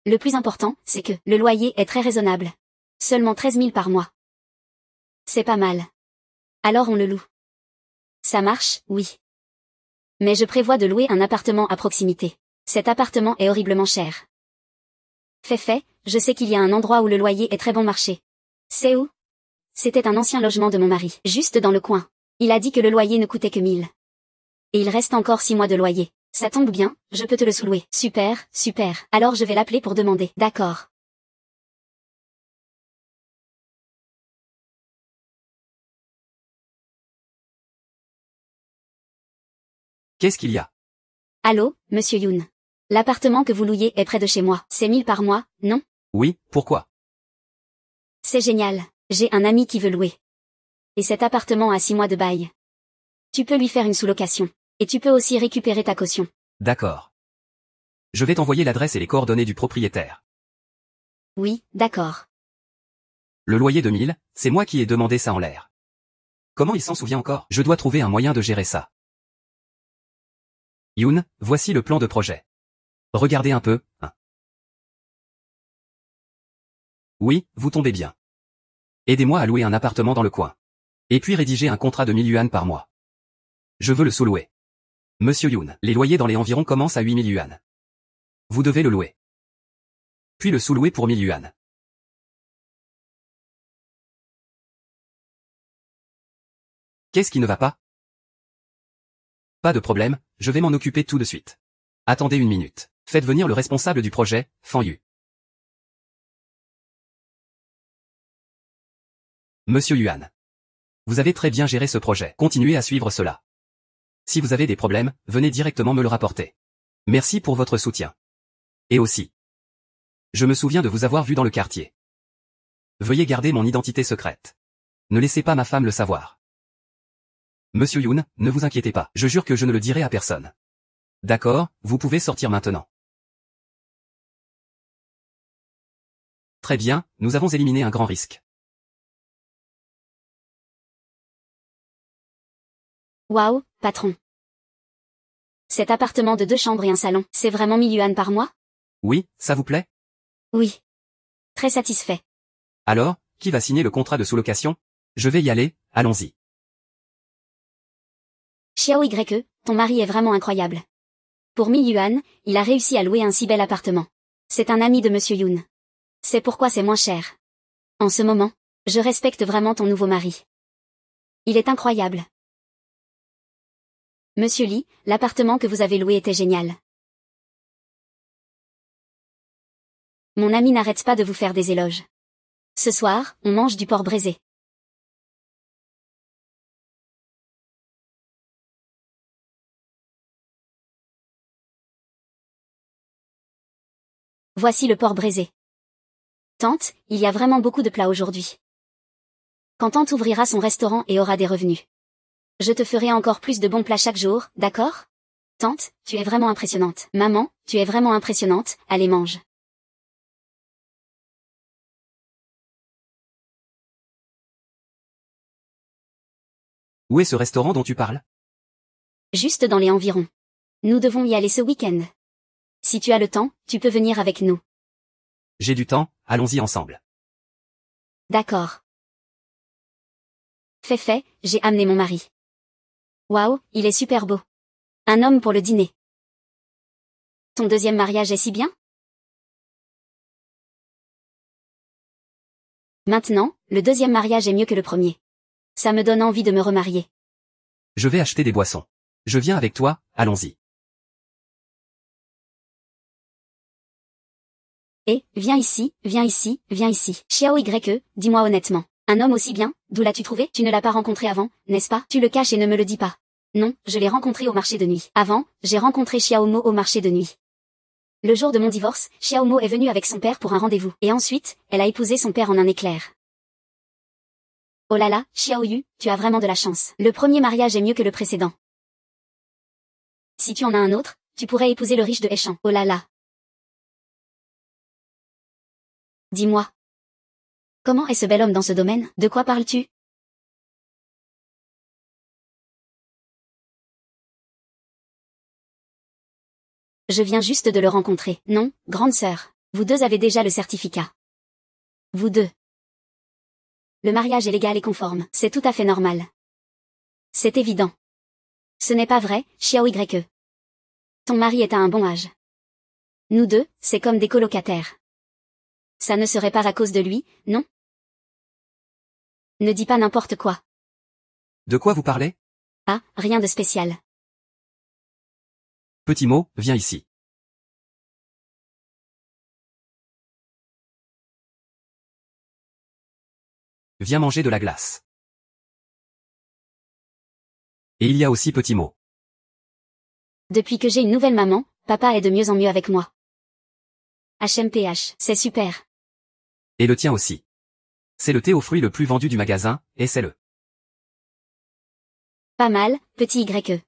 Le plus important, c'est que le loyer est très raisonnable. Seulement 13 000 par mois. C'est pas mal. Alors on le loue. Ça marche, oui. Mais je prévois de louer un appartement à proximité. Cet appartement est horriblement cher. Féfé, je sais qu'il y a un endroit où le loyer est très bon marché. C'est où? C'était un ancien logement de mon mari, juste dans le coin. Il a dit que le loyer ne coûtait que 1000. Et il reste encore 6 mois de loyer. Ça tombe bien, je peux te le sous-louer. Super, super. Alors je vais l'appeler pour demander. D'accord. Qu'est-ce qu'il y a? Allô, monsieur Yoon. L'appartement que vous louiez est près de chez moi. C'est 1000 par mois, non? Oui, pourquoi? C'est génial. J'ai un ami qui veut louer. Et cet appartement a 6 mois de bail. Tu peux lui faire une sous-location. Et tu peux aussi récupérer ta caution. D'accord. Je vais t'envoyer l'adresse et les coordonnées du propriétaire. Oui, d'accord. Le loyer de 1000, c'est moi qui ai demandé ça en l'air. Comment il s'en souvient encore? Je dois trouver un moyen de gérer ça. Yoon, voici le plan de projet. Regardez un peu, hein. Oui, vous tombez bien. Aidez-moi à louer un appartement dans le coin. Et puis rédiger un contrat de 1000 yuan par mois. Je veux le sous-louer. Monsieur Yoon, les loyers dans les environs commencent à 8000 yuan. Vous devez le louer. Puis le sous-louer pour 1000 yuan. Qu'est-ce qui ne va pas? Pas de problème, je vais m'en occuper tout de suite. Attendez une minute. Faites venir le responsable du projet, Fan Yu. Monsieur Yuan. Vous avez très bien géré ce projet. Continuez à suivre cela. Si vous avez des problèmes, venez directement me le rapporter. Merci pour votre soutien. Et aussi. Je me souviens de vous avoir vu dans le quartier. Veuillez garder mon identité secrète. Ne laissez pas ma femme le savoir. Monsieur Yoon, ne vous inquiétez pas. Je jure que je ne le dirai à personne. D'accord, vous pouvez sortir maintenant. Très bien, nous avons éliminé un grand risque. Waouh, patron. Cet appartement de 2 chambres et un salon, c'est vraiment 1000 yuan par mois? Oui, ça vous plaît? Oui. Très satisfait. Alors, qui va signer le contrat de sous-location? Je vais y aller, allons-y. Xiao YE, ton mari est vraiment incroyable. Pour 1000 yuan, il a réussi à louer un si bel appartement. C'est un ami de monsieur Yoon. C'est pourquoi c'est moins cher. En ce moment, je respecte vraiment ton nouveau mari. Il est incroyable. Monsieur Lee, l'appartement que vous avez loué était génial. Mon ami n'arrête pas de vous faire des éloges. Ce soir, on mange du porc braisé. Voici le porc braisé. Tante, il y a vraiment beaucoup de plats aujourd'hui. Quand tante ouvrira son restaurant et aura des revenus, je te ferai encore plus de bons plats chaque jour, d'accord? Tante, tu es vraiment impressionnante. Maman, tu es vraiment impressionnante, allez mange. Où est ce restaurant dont tu parles? Juste dans les environs. Nous devons y aller ce week-end. Si tu as le temps, tu peux venir avec nous. J'ai du temps, allons-y ensemble. D'accord. Fait, j'ai amené mon mari. Waouh, il est super beau. Un homme pour le dîner. Ton deuxième mariage est si bien? Maintenant, le deuxième mariage est mieux que le premier. Ça me donne envie de me remarier. Je vais acheter des boissons. Je viens avec toi, allons-y. Viens ici, viens ici, viens ici. Xiao YE, dis-moi honnêtement. Un homme aussi bien, d'où l'as-tu trouvé? Tu ne l'as pas rencontré avant, n'est-ce pas? Tu le caches et ne me le dis pas. Non, je l'ai rencontré au marché de nuit. Avant, j'ai rencontré Xiao Mo au marché de nuit. Le jour de mon divorce, Xiao Mo est venue avec son père pour un rendez-vous. Et ensuite, elle a épousé son père en un éclair. Oh là là, Xiao Yu, tu as vraiment de la chance. Le premier mariage est mieux que le précédent. Si tu en as un autre, tu pourrais épouser le riche de Hechan. Oh là là. Dis-moi. Comment est ce bel homme dans ce domaine? De quoi parles-tu? Je viens juste de le rencontrer. Non, grande sœur. Vous deux avez déjà le certificat. Vous deux. Le mariage est légal et conforme. C'est tout à fait normal. C'est évident. Ce n'est pas vrai, Xiao YE. Ton mari est à un bon âge. Nous deux, c'est comme des colocataires. Ça ne serait pas à cause de lui, non? Ne dis pas n'importe quoi. De quoi vous parlez? Ah, rien de spécial. Petit mot, viens ici. Viens manger de la glace. Et il y a aussi petit mot. Depuis que j'ai une nouvelle maman, papa est de mieux en mieux avec moi. HMPH, c'est super. Et le tien aussi. C'est le thé aux fruits le plus vendu du magasin, essaie-le. Pas mal, petit YE.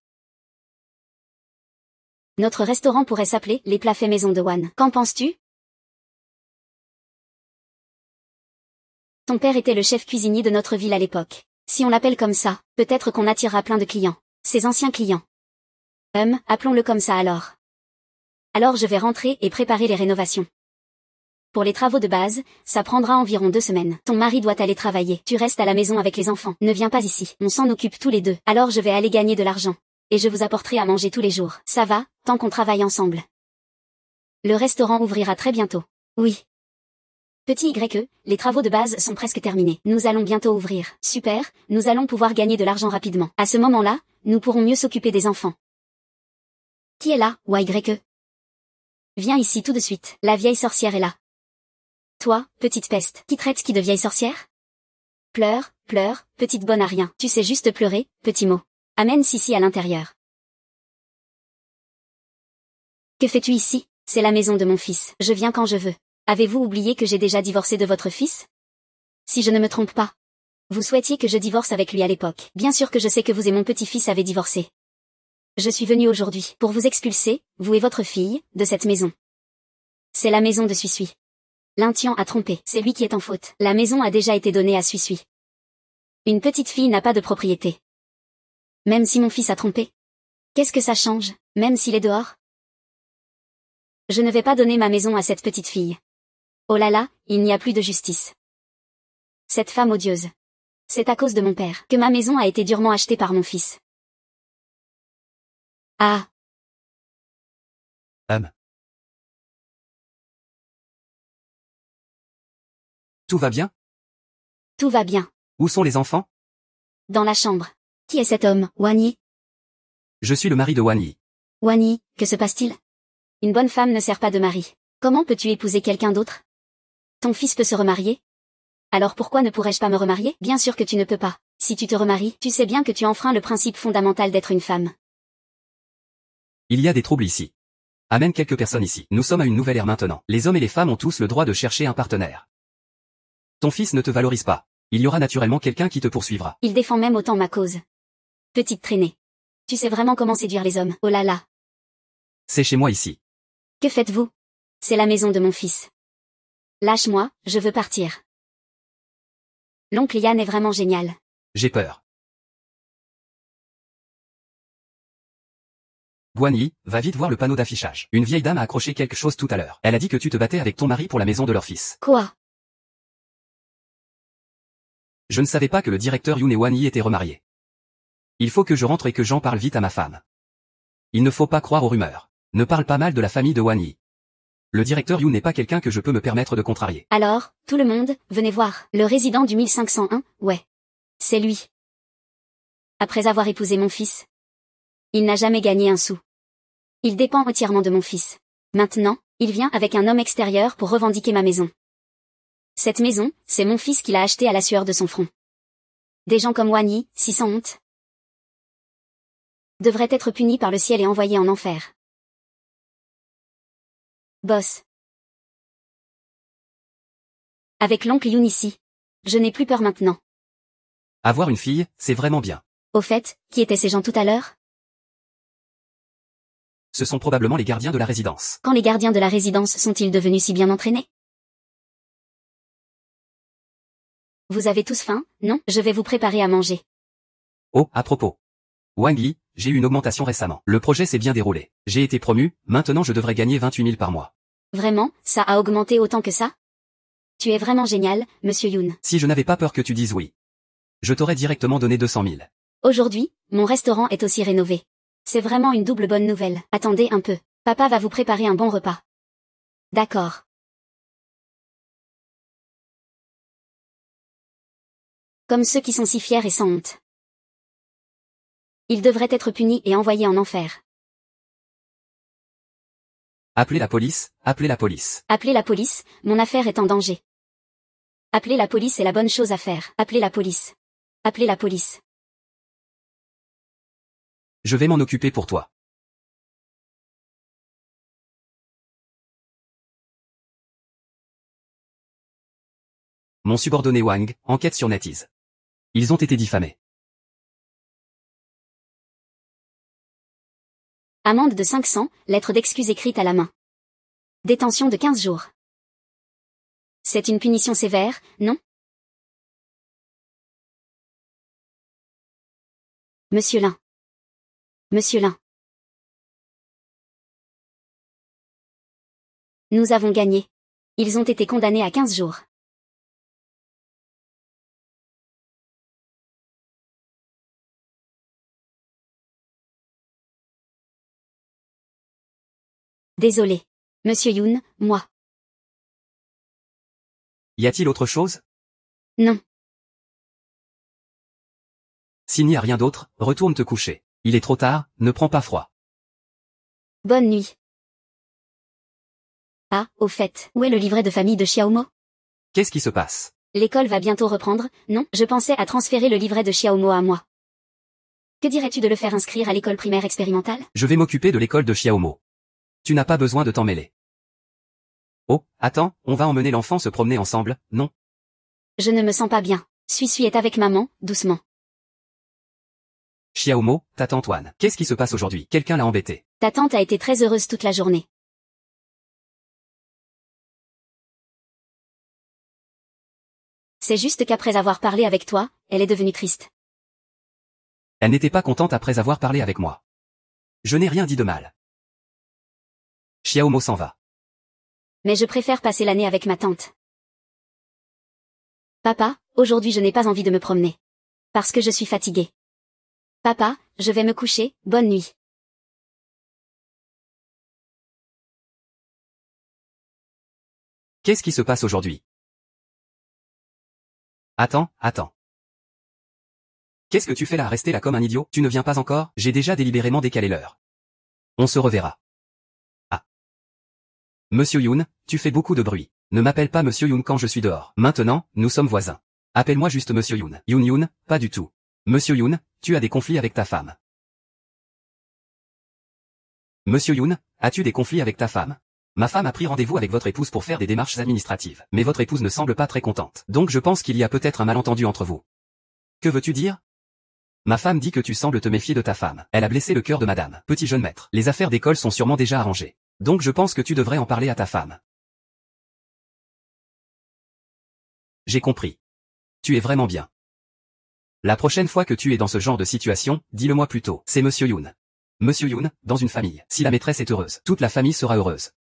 Notre restaurant pourrait s'appeler Les plats faits maison de Wan. Qu'en penses-tu? Ton père était le chef cuisinier de notre ville à l'époque. Si on l'appelle comme ça, peut-être qu'on attirera plein de clients. Ses anciens clients. Appelons-le comme ça alors. Alors je vais rentrer et préparer les rénovations. Pour les travaux de base, ça prendra environ 2 semaines. Ton mari doit aller travailler. Tu restes à la maison avec les enfants. Ne viens pas ici. On s'en occupe tous les deux. Alors je vais aller gagner de l'argent. Et je vous apporterai à manger tous les jours. Ça va, tant qu'on travaille ensemble. Le restaurant ouvrira très bientôt. Oui. Petit YE, les travaux de base sont presque terminés. Nous allons bientôt ouvrir. Super, nous allons pouvoir gagner de l'argent rapidement. À ce moment-là, nous pourrons mieux s'occuper des enfants. Qui est là, YE? Viens ici tout de suite. La vieille sorcière est là. Toi, petite peste, qui traite qui de vieille sorcière? Pleure, pleure, petite bonne à rien. Tu sais juste pleurer, petit mot. Amène Sissi à l'intérieur. Que fais-tu ici? C'est la maison de mon fils. Je viens quand je veux. Avez-vous oublié que j'ai déjà divorcé de votre fils? Si je ne me trompe pas. Vous souhaitiez que je divorce avec lui à l'époque. Bien sûr que je sais que vous et mon petit-fils avez divorcé. Je suis venue aujourd'hui pour vous expulser, vous et votre fille, de cette maison. C'est la maison de Suisui. L'intian a trompé, c'est lui qui est en faute. La maison a déjà été donnée à Suisui. Une petite fille n'a pas de propriété. Même si mon fils a trompé. Qu'est-ce que ça change, même s'il est dehors? Je ne vais pas donner ma maison à cette petite fille. Oh là là, il n'y a plus de justice. Cette femme odieuse. C'est à cause de mon père que ma maison a été durement achetée par mon fils. Ah. Tout va bien? Tout va bien. Où sont les enfants? Dans la chambre. Qui est cet homme, Wany? Je suis le mari de Wany. Wany, que se passe-t-il? Une bonne femme ne sert pas de mari. Comment peux-tu épouser quelqu'un d'autre? Ton fils peut se remarier? Alors pourquoi ne pourrais-je pas me remarier? Bien sûr que tu ne peux pas. Si tu te remaries, tu sais bien que tu enfreins le principe fondamental d'être une femme. Il y a des troubles ici. Amène quelques personnes ici. Nous sommes à une nouvelle ère maintenant. Les hommes et les femmes ont tous le droit de chercher un partenaire. Ton fils ne te valorise pas. Il y aura naturellement quelqu'un qui te poursuivra. Il défend même autant ma cause. Petite traînée. Tu sais vraiment comment séduire les hommes, oh là là. C'est chez moi ici. Que faites-vous? C'est la maison de mon fils. Lâche-moi, je veux partir. L'oncle Yann est vraiment génial. J'ai peur. Guan Yi, va vite voir le panneau d'affichage. Une vieille dame a accroché quelque chose tout à l'heure. Elle a dit que tu te battais avec ton mari pour la maison de leur fils. Quoi? Je ne savais pas que le directeur Yoon et Wan Yi étaient remariés. Il faut que je rentre et que j'en parle vite à ma femme. Il ne faut pas croire aux rumeurs. Ne parle pas mal de la famille de Wan Yi. Le directeur Yoon n'est pas quelqu'un que je peux me permettre de contrarier. Alors, tout le monde, venez voir. Le résident du 1501, ouais. C'est lui. Après avoir épousé mon fils. Il n'a jamais gagné un sou. Il dépend entièrement de mon fils. Maintenant, il vient avec un homme extérieur pour revendiquer ma maison. Cette maison, c'est mon fils qui l'a achetée à la sueur de son front. Des gens comme Wan Yi, si sans honte, devraient être punis par le ciel et envoyés en enfer. Boss. Avec l'oncle Yoon ici. Je n'ai plus peur maintenant. Avoir une fille, c'est vraiment bien. Au fait, qui étaient ces gens tout à l'heure? Ce sont probablement les gardiens de la résidence. Quand les gardiens de la résidence sont-ils devenus si bien entraînés? Vous avez tous faim, non? Je vais vous préparer à manger. Oh, à propos. Wang Yi, j'ai eu une augmentation récemment. Le projet s'est bien déroulé. J'ai été promu, maintenant je devrais gagner 28 000 par mois. Vraiment, ça a augmenté autant que ça? Tu es vraiment génial, monsieur Yoon. Si je n'avais pas peur que tu dises oui, je t'aurais directement donné 200 000. Aujourd'hui, mon restaurant est aussi rénové. C'est vraiment une double bonne nouvelle. Attendez un peu. Papa va vous préparer un bon repas. D'accord. Comme ceux qui sont si fiers et sans honte. Ils devraient être punis et envoyés en enfer. Appelez la police, appelez la police. Appelez la police, mon affaire est en danger. Appeler la police est la bonne chose à faire. Appelez la police. Appelez la police. Je vais m'en occuper pour toi. Mon subordonné Wang, enquête sur NetEase. Ils ont été diffamés. Amende de 500, lettre d'excuse écrite à la main. Détention de 15 jours. C'est une punition sévère, non? Monsieur Lin. Monsieur Lin. Nous avons gagné. Ils ont été condamnés à 15 jours. Désolé. Monsieur Yoon, moi. Y a-t-il autre chose? Non. S'il n'y a rien d'autre, retourne te coucher. Il est trop tard, ne prends pas froid. Bonne nuit. Ah, au fait, où est le livret de famille de Xiaomo? Qu'est-ce qui se passe? L'école va bientôt reprendre, non? Je pensais à transférer le livret de Xiaomo à moi. Que dirais-tu de le faire inscrire à l'école primaire expérimentale? Je vais m'occuper de l'école de Xiaomo. Tu n'as pas besoin de t'en mêler. Oh, attends, on va emmener l'enfant se promener ensemble, non? Je ne me sens pas bien. Suis est avec maman, doucement. Xiaomo, ta tante Wan. Qu'est-ce qui se passe aujourd'hui? Quelqu'un l'a embêté. Ta tante a été très heureuse toute la journée. C'est juste qu'après avoir parlé avec toi, elle est devenue triste. Elle n'était pas contente après avoir parlé avec moi. Je n'ai rien dit de mal. Xiaomo s'en va. Mais je préfère passer l'année avec ma tante. Papa, aujourd'hui je n'ai pas envie de me promener. Parce que je suis fatiguée. Papa, je vais me coucher, bonne nuit. Qu'est-ce qui se passe aujourd'hui? Attends. Qu'est-ce que tu fais là à rester là comme un idiot? Tu ne viens pas encore? J'ai déjà délibérément décalé l'heure. On se reverra. Ah. Monsieur Yoon, tu fais beaucoup de bruit. Ne m'appelle pas Monsieur Yoon quand je suis dehors. Maintenant, nous sommes voisins. Appelle-moi juste Monsieur Yoon. Yoon, pas du tout. Monsieur Yoon, tu as des conflits avec ta femme. Monsieur Yoon, as-tu des conflits avec ta femme? Ma femme a pris rendez-vous avec votre épouse pour faire des démarches administratives. Mais votre épouse ne semble pas très contente. Donc je pense qu'il y a peut-être un malentendu entre vous. Que veux-tu dire? Ma femme dit que tu sembles te méfier de ta femme. Elle a blessé le cœur de madame. Petit jeune maître. Les affaires d'école sont sûrement déjà arrangées. Donc je pense que tu devrais en parler à ta femme. J'ai compris. Tu es vraiment bien. La prochaine fois que tu es dans ce genre de situation, dis-le-moi plutôt. C'est Monsieur Yoon. Monsieur Yoon, dans une famille, si la maîtresse est heureuse, toute la famille sera heureuse.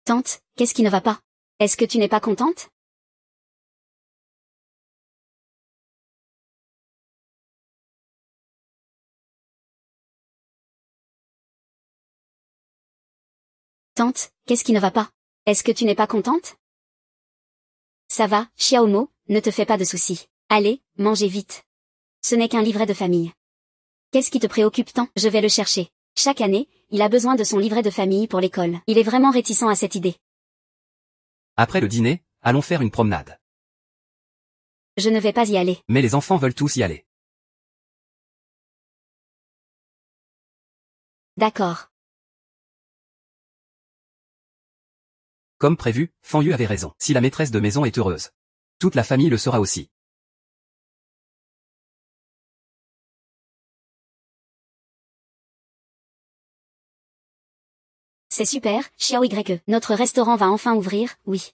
Tante, qu'est-ce qui ne va pas? Est-ce que tu n'es pas contente? Tante, qu'est-ce qui ne va pas? Est-ce que tu n'es pas contente? Ça va, Xiaomo, ne te fais pas de soucis. Allez, mangez vite. Ce n'est qu'un livret de famille. Qu'est-ce qui te préoccupe tant? Je vais le chercher. Chaque année, il a besoin de son livret de famille pour l'école. Il est vraiment réticent à cette idée. Après le dîner, allons faire une promenade. Je ne vais pas y aller. Mais les enfants veulent tous y aller. D'accord. Comme prévu, Fan Yu avait raison. Si la maîtresse de maison est heureuse, toute la famille le sera aussi. C'est super, Xiao YE. Notre restaurant va enfin ouvrir, oui.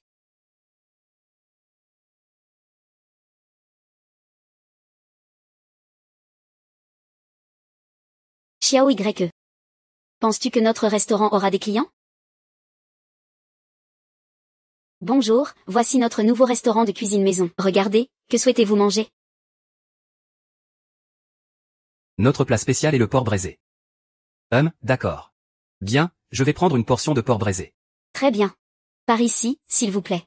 Xiao YE. Penses-tu que notre restaurant aura des clients? Bonjour, voici notre nouveau restaurant de cuisine maison. Regardez, que souhaitez-vous manger? Notre plat spécial est le porc braisé. D'accord. Bien, je vais prendre une portion de porc braisé. Très bien. Par ici, s'il vous plaît.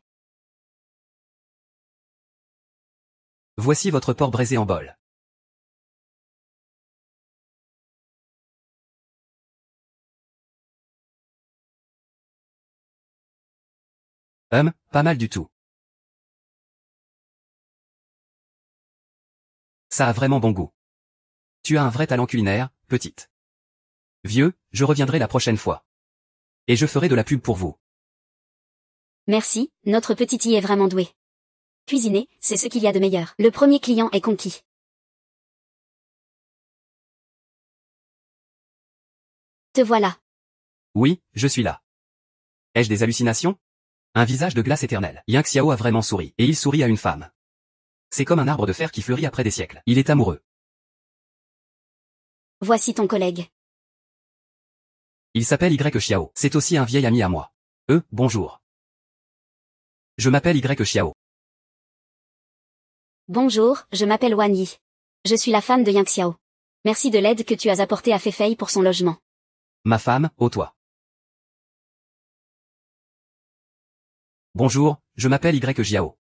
Voici votre porc braisé en bol. Pas mal du tout. Ça a vraiment bon goût. Tu as un vrai talent culinaire, petite. Vieux, je reviendrai la prochaine fois. Et je ferai de la pub pour vous. Merci, notre petite y est vraiment douée. Cuisiner, c'est ce qu'il y a de meilleur. Le premier client est conquis. Te voilà. Oui, je suis là. Ai-je des hallucinations? Un visage de glace éternelle. Yang Xiao a vraiment souri, et il sourit à une femme. C'est comme un arbre de fer qui fleurit après des siècles. Il est amoureux. Voici ton collègue. Il s'appelle Y Xiao. C'est aussi un vieil ami à moi. Bonjour. Je m'appelle Y Xiao. Bonjour, je m'appelle Wan Yi. Je suis la femme de Yang Xiao. Merci de l'aide que tu as apportée à Feifei pour son logement. Ma femme, ô toi. Bonjour, je m'appelle Y Xiao.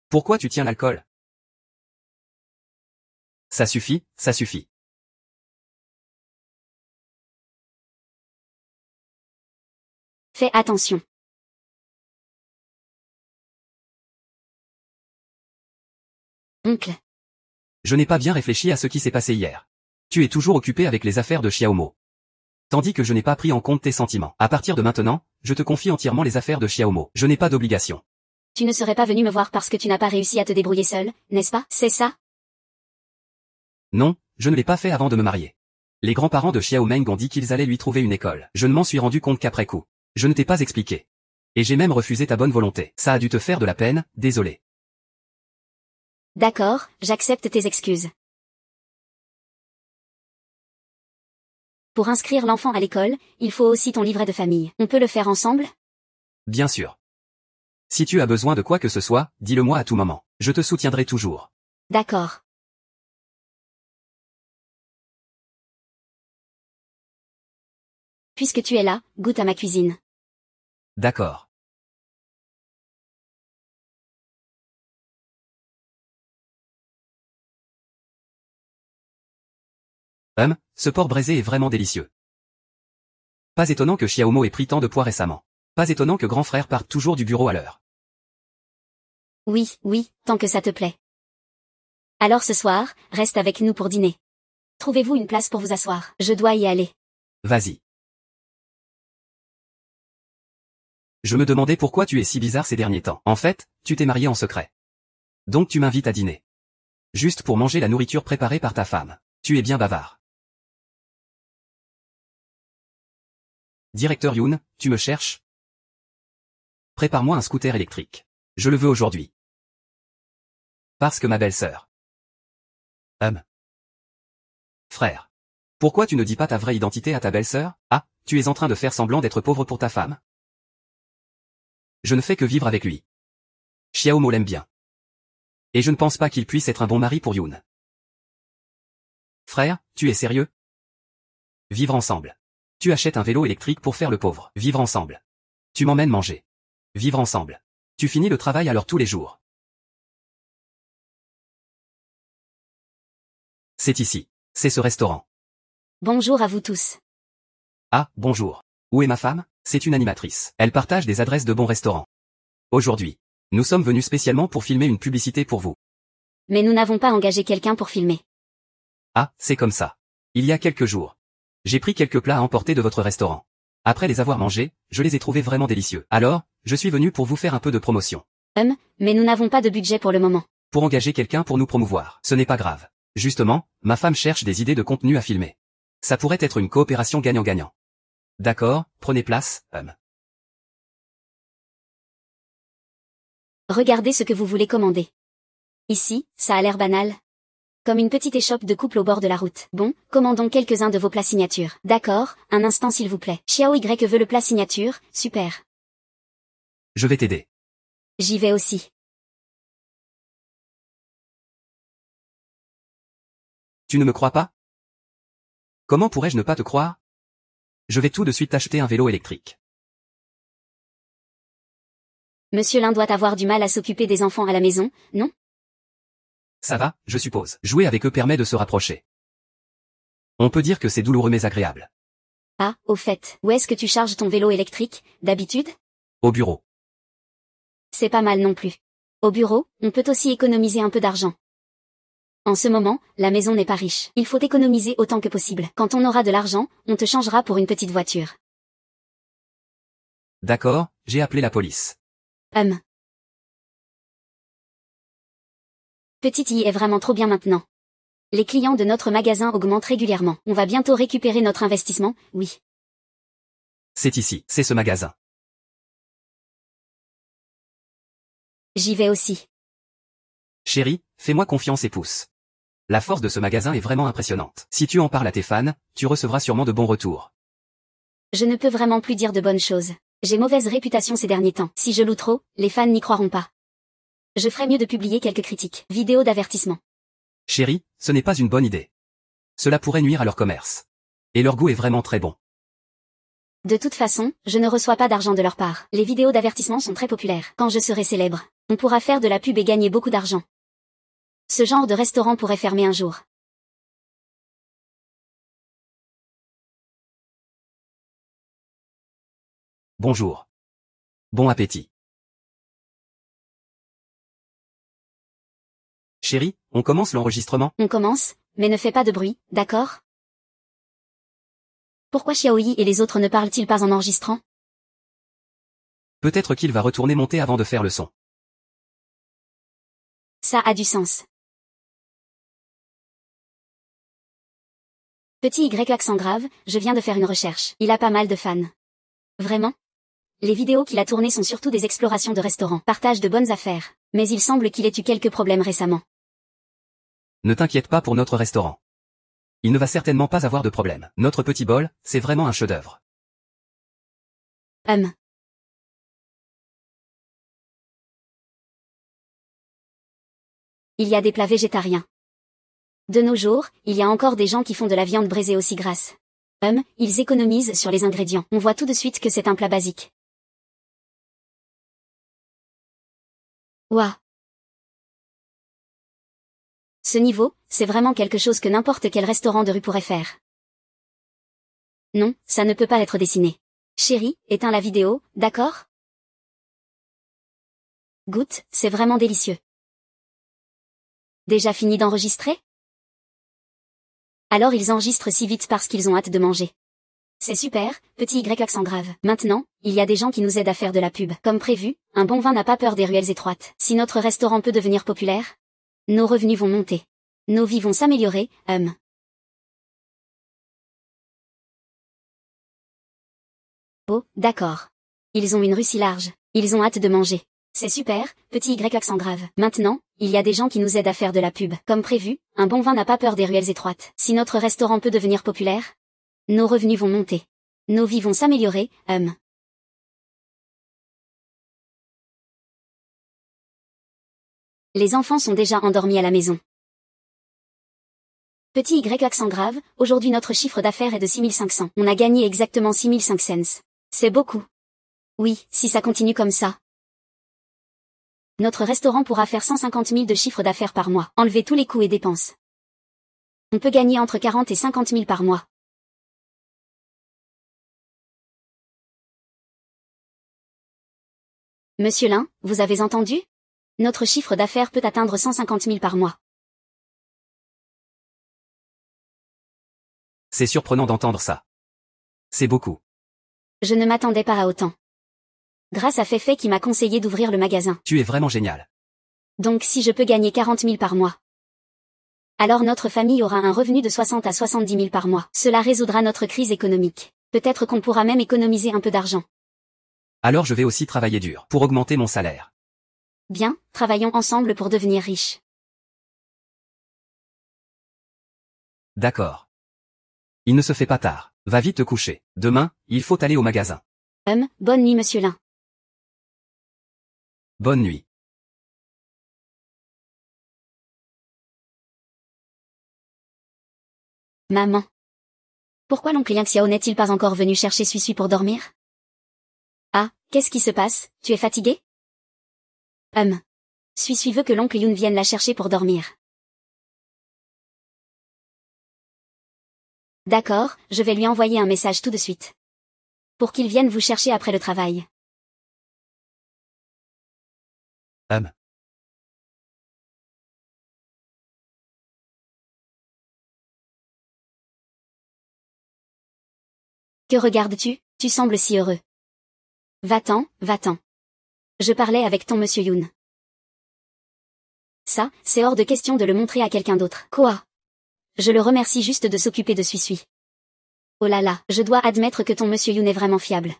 Pourquoi tu tiens l'alcool? Ça suffit, ça suffit. Fais attention. Oncle. Je n'ai pas bien réfléchi à ce qui s'est passé hier. Tu es toujours occupé avec les affaires de Xiaomo. Tandis que je n'ai pas pris en compte tes sentiments. À partir de maintenant, je te confie entièrement les affaires de Xiaomo. Je n'ai pas d'obligation. Tu ne serais pas venu me voir parce que tu n'as pas réussi à te débrouiller seul, n'est-ce pas? C'est ça? Non, je ne l'ai pas fait avant de me marier. Les grands-parents de Xiao Meng ont dit qu'ils allaient lui trouver une école. Je ne m'en suis rendu compte qu'après coup. Je ne t'ai pas expliqué. Et j'ai même refusé ta bonne volonté. Ça a dû te faire de la peine, désolé. D'accord, j'accepte tes excuses. Pour inscrire l'enfant à l'école, il faut aussi ton livret de famille. On peut le faire ensemble? Bien sûr. Si tu as besoin de quoi que ce soit, dis-le-moi à tout moment. Je te soutiendrai toujours. D'accord. Puisque tu es là, goûte à ma cuisine. D'accord. Ce porc braisé est vraiment délicieux. Pas étonnant que Xiaomo ait pris tant de poids récemment. Pas étonnant que grand frère parte toujours du bureau à l'heure. Oui, oui, tant que ça te plaît. Alors ce soir, reste avec nous pour dîner. Trouvez-vous une place pour vous asseoir. Je dois y aller. Vas-y. Je me demandais pourquoi tu es si bizarre ces derniers temps. En fait, tu t'es marié en secret. Donc tu m'invites à dîner. Juste pour manger la nourriture préparée par ta femme. Tu es bien bavard. Directeur Yoon, tu me cherches? Prépare-moi un scooter électrique. Je le veux aujourd'hui. Parce que ma belle-sœur. Frère. Pourquoi tu ne dis pas ta vraie identité à ta belle-sœur? Ah, tu es en train de faire semblant d'être pauvre pour ta femme? Je ne fais que vivre avec lui. Xiaomo l'aime bien. Et je ne pense pas qu'il puisse être un bon mari pour Yoon. Frère, tu es sérieux? Vivre ensemble. Tu achètes un vélo électrique pour faire le pauvre. Vivre ensemble. Tu m'emmènes manger. Vivre ensemble. Tu finis le travail alors tous les jours. C'est ici. C'est ce restaurant. Bonjour à vous tous. Ah, bonjour. Où est ma femme? C'est une animatrice. Elle partage des adresses de bons restaurants. Aujourd'hui, nous sommes venus spécialement pour filmer une publicité pour vous. Mais nous n'avons pas engagé quelqu'un pour filmer. Ah, c'est comme ça. Il y a quelques jours. J'ai pris quelques plats à emporter de votre restaurant. Après les avoir mangés, je les ai trouvés vraiment délicieux. Alors, je suis venu pour vous faire un peu de promotion. Mais nous n'avons pas de budget pour le moment. Pour engager quelqu'un pour nous promouvoir. Ce n'est pas grave. Justement, ma femme cherche des idées de contenu à filmer. Ça pourrait être une coopération gagnant-gagnant. D'accord, prenez place, Regardez ce que vous voulez commander. Ici, ça a l'air banal. Comme une petite échoppe de couple au bord de la route. Bon, commandons quelques-uns de vos plats signature. D'accord, un instant s'il vous plaît. Xiao Y veut le plat signature, super. Je vais t'aider. J'y vais aussi. Tu ne me crois pas? Comment pourrais-je ne pas te croire? Je vais tout de suite t'acheter un vélo électrique. Monsieur Lin doit avoir du mal à s'occuper des enfants à la maison, non? Ça va, je suppose. Jouer avec eux permet de se rapprocher. On peut dire que c'est douloureux mais agréable. Ah, au fait, où est-ce que tu charges ton vélo électrique, d'habitude? Au bureau. C'est pas mal non plus. Au bureau, on peut aussi économiser un peu d'argent. En ce moment, la maison n'est pas riche. Il faut économiser autant que possible. Quand on aura de l'argent, on te changera pour une petite voiture. D'accord, j'ai appelé la police. Petite I est vraiment trop bien maintenant. Les clients de notre magasin augmentent régulièrement. On va bientôt récupérer notre investissement, oui. C'est ici, c'est ce magasin. J'y vais aussi. Chérie, fais-moi confiance et pousse. La force de ce magasin est vraiment impressionnante. Si tu en parles à tes fans, tu recevras sûrement de bons retours. Je ne peux vraiment plus dire de bonnes choses. J'ai mauvaise réputation ces derniers temps. Si je loue trop, les fans n'y croiront pas. Je ferais mieux de publier quelques critiques. Vidéos d'avertissement. Chérie, ce n'est pas une bonne idée. Cela pourrait nuire à leur commerce. Et leur goût est vraiment très bon. De toute façon, je ne reçois pas d'argent de leur part. Les vidéos d'avertissement sont très populaires. Quand je serai célèbre, on pourra faire de la pub et gagner beaucoup d'argent. Ce genre de restaurant pourrait fermer un jour. Bonjour. Bon appétit. Chérie, on commence l'enregistrement? On commence, mais ne fais pas de bruit, d'accord? Pourquoi Xiaoyi et les autres ne parlent-ils pas en enregistrant? Peut-être qu'il va retourner monter avant de faire le son. Ça a du sens. Petit Y accent grave, je viens de faire une recherche. Il a pas mal de fans. Vraiment? Les vidéos qu'il a tournées sont surtout des explorations de restaurants. Partage de bonnes affaires. Mais il semble qu'il ait eu quelques problèmes récemment. Ne t'inquiète pas pour notre restaurant. Il ne va certainement pas avoir de problème. Notre petit bol, c'est vraiment un chef-d'œuvre. Il y a des plats végétariens. De nos jours, il y a encore des gens qui font de la viande braisée aussi grasse. Ils économisent sur les ingrédients. On voit tout de suite que c'est un plat basique. Ouah. Ce niveau, c'est vraiment quelque chose que n'importe quel restaurant de rue pourrait faire. Non, ça ne peut pas être dessiné. Chérie, éteins la vidéo, d'accord? Goûte, c'est vraiment délicieux. Déjà fini d'enregistrer? Alors ils enregistrent si vite parce qu'ils ont hâte de manger. C'est super, petit Y accent grave. Maintenant, il y a des gens qui nous aident à faire de la pub. Comme prévu, un bon vin n'a pas peur des ruelles étroites. Si notre restaurant peut devenir populaire, nos revenus vont monter. Nos vies vont s'améliorer, Oh, d'accord. Ils ont une rue si large. Ils ont hâte de manger. C'est super, petit Y accent grave. Maintenant, il y a des gens qui nous aident à faire de la pub. Comme prévu, un bon vin n'a pas peur des ruelles étroites. Si notre restaurant peut devenir populaire, nos revenus vont monter. Nos vies vont s'améliorer, Les enfants sont déjà endormis à la maison. Petit Y accent grave, aujourd'hui notre chiffre d'affaires est de 6500. On a gagné exactement 6005 cents. C'est beaucoup. Oui, si ça continue comme ça. Notre restaurant pourra faire 150 000 de chiffre d'affaires par mois. Enlever tous les coûts et dépenses. On peut gagner entre 40 et 50 000 par mois. Monsieur Lin, vous avez entendu? Notre chiffre d'affaires peut atteindre 150 000 par mois. C'est surprenant d'entendre ça. C'est beaucoup. Je ne m'attendais pas à autant. Grâce à Feifei qui m'a conseillé d'ouvrir le magasin. Tu es vraiment génial. Donc si je peux gagner 40 000 par mois, alors notre famille aura un revenu de 60 à 70 000 par mois. Cela résoudra notre crise économique. Peut-être qu'on pourra même économiser un peu d'argent. Alors je vais aussi travailler dur pour augmenter mon salaire. Bien, travaillons ensemble pour devenir riches. D'accord. Il ne se fait pas tard. Va vite te coucher. Demain, il faut aller au magasin. Bonne nuit monsieur Lin. Bonne nuit. Maman. Pourquoi l'oncle Yang Xiao n'est-il pas encore venu chercher Sui pour dormir? Ah, qu'est-ce qui se passe, tu es fatigué? Sui veut que l'oncle Yun vienne la chercher pour dormir. D'accord, je vais lui envoyer un message tout de suite. Pour qu'il vienne vous chercher après le travail. Que regardes-tu? Tu sembles si heureux. Va-t'en, va-t'en. Je parlais avec ton monsieur Yoon. Ça, c'est hors de question de le montrer à quelqu'un d'autre. Quoi? Je le remercie juste de s'occuper de Sui. Oh là là, je dois admettre que ton monsieur Yoon est vraiment fiable.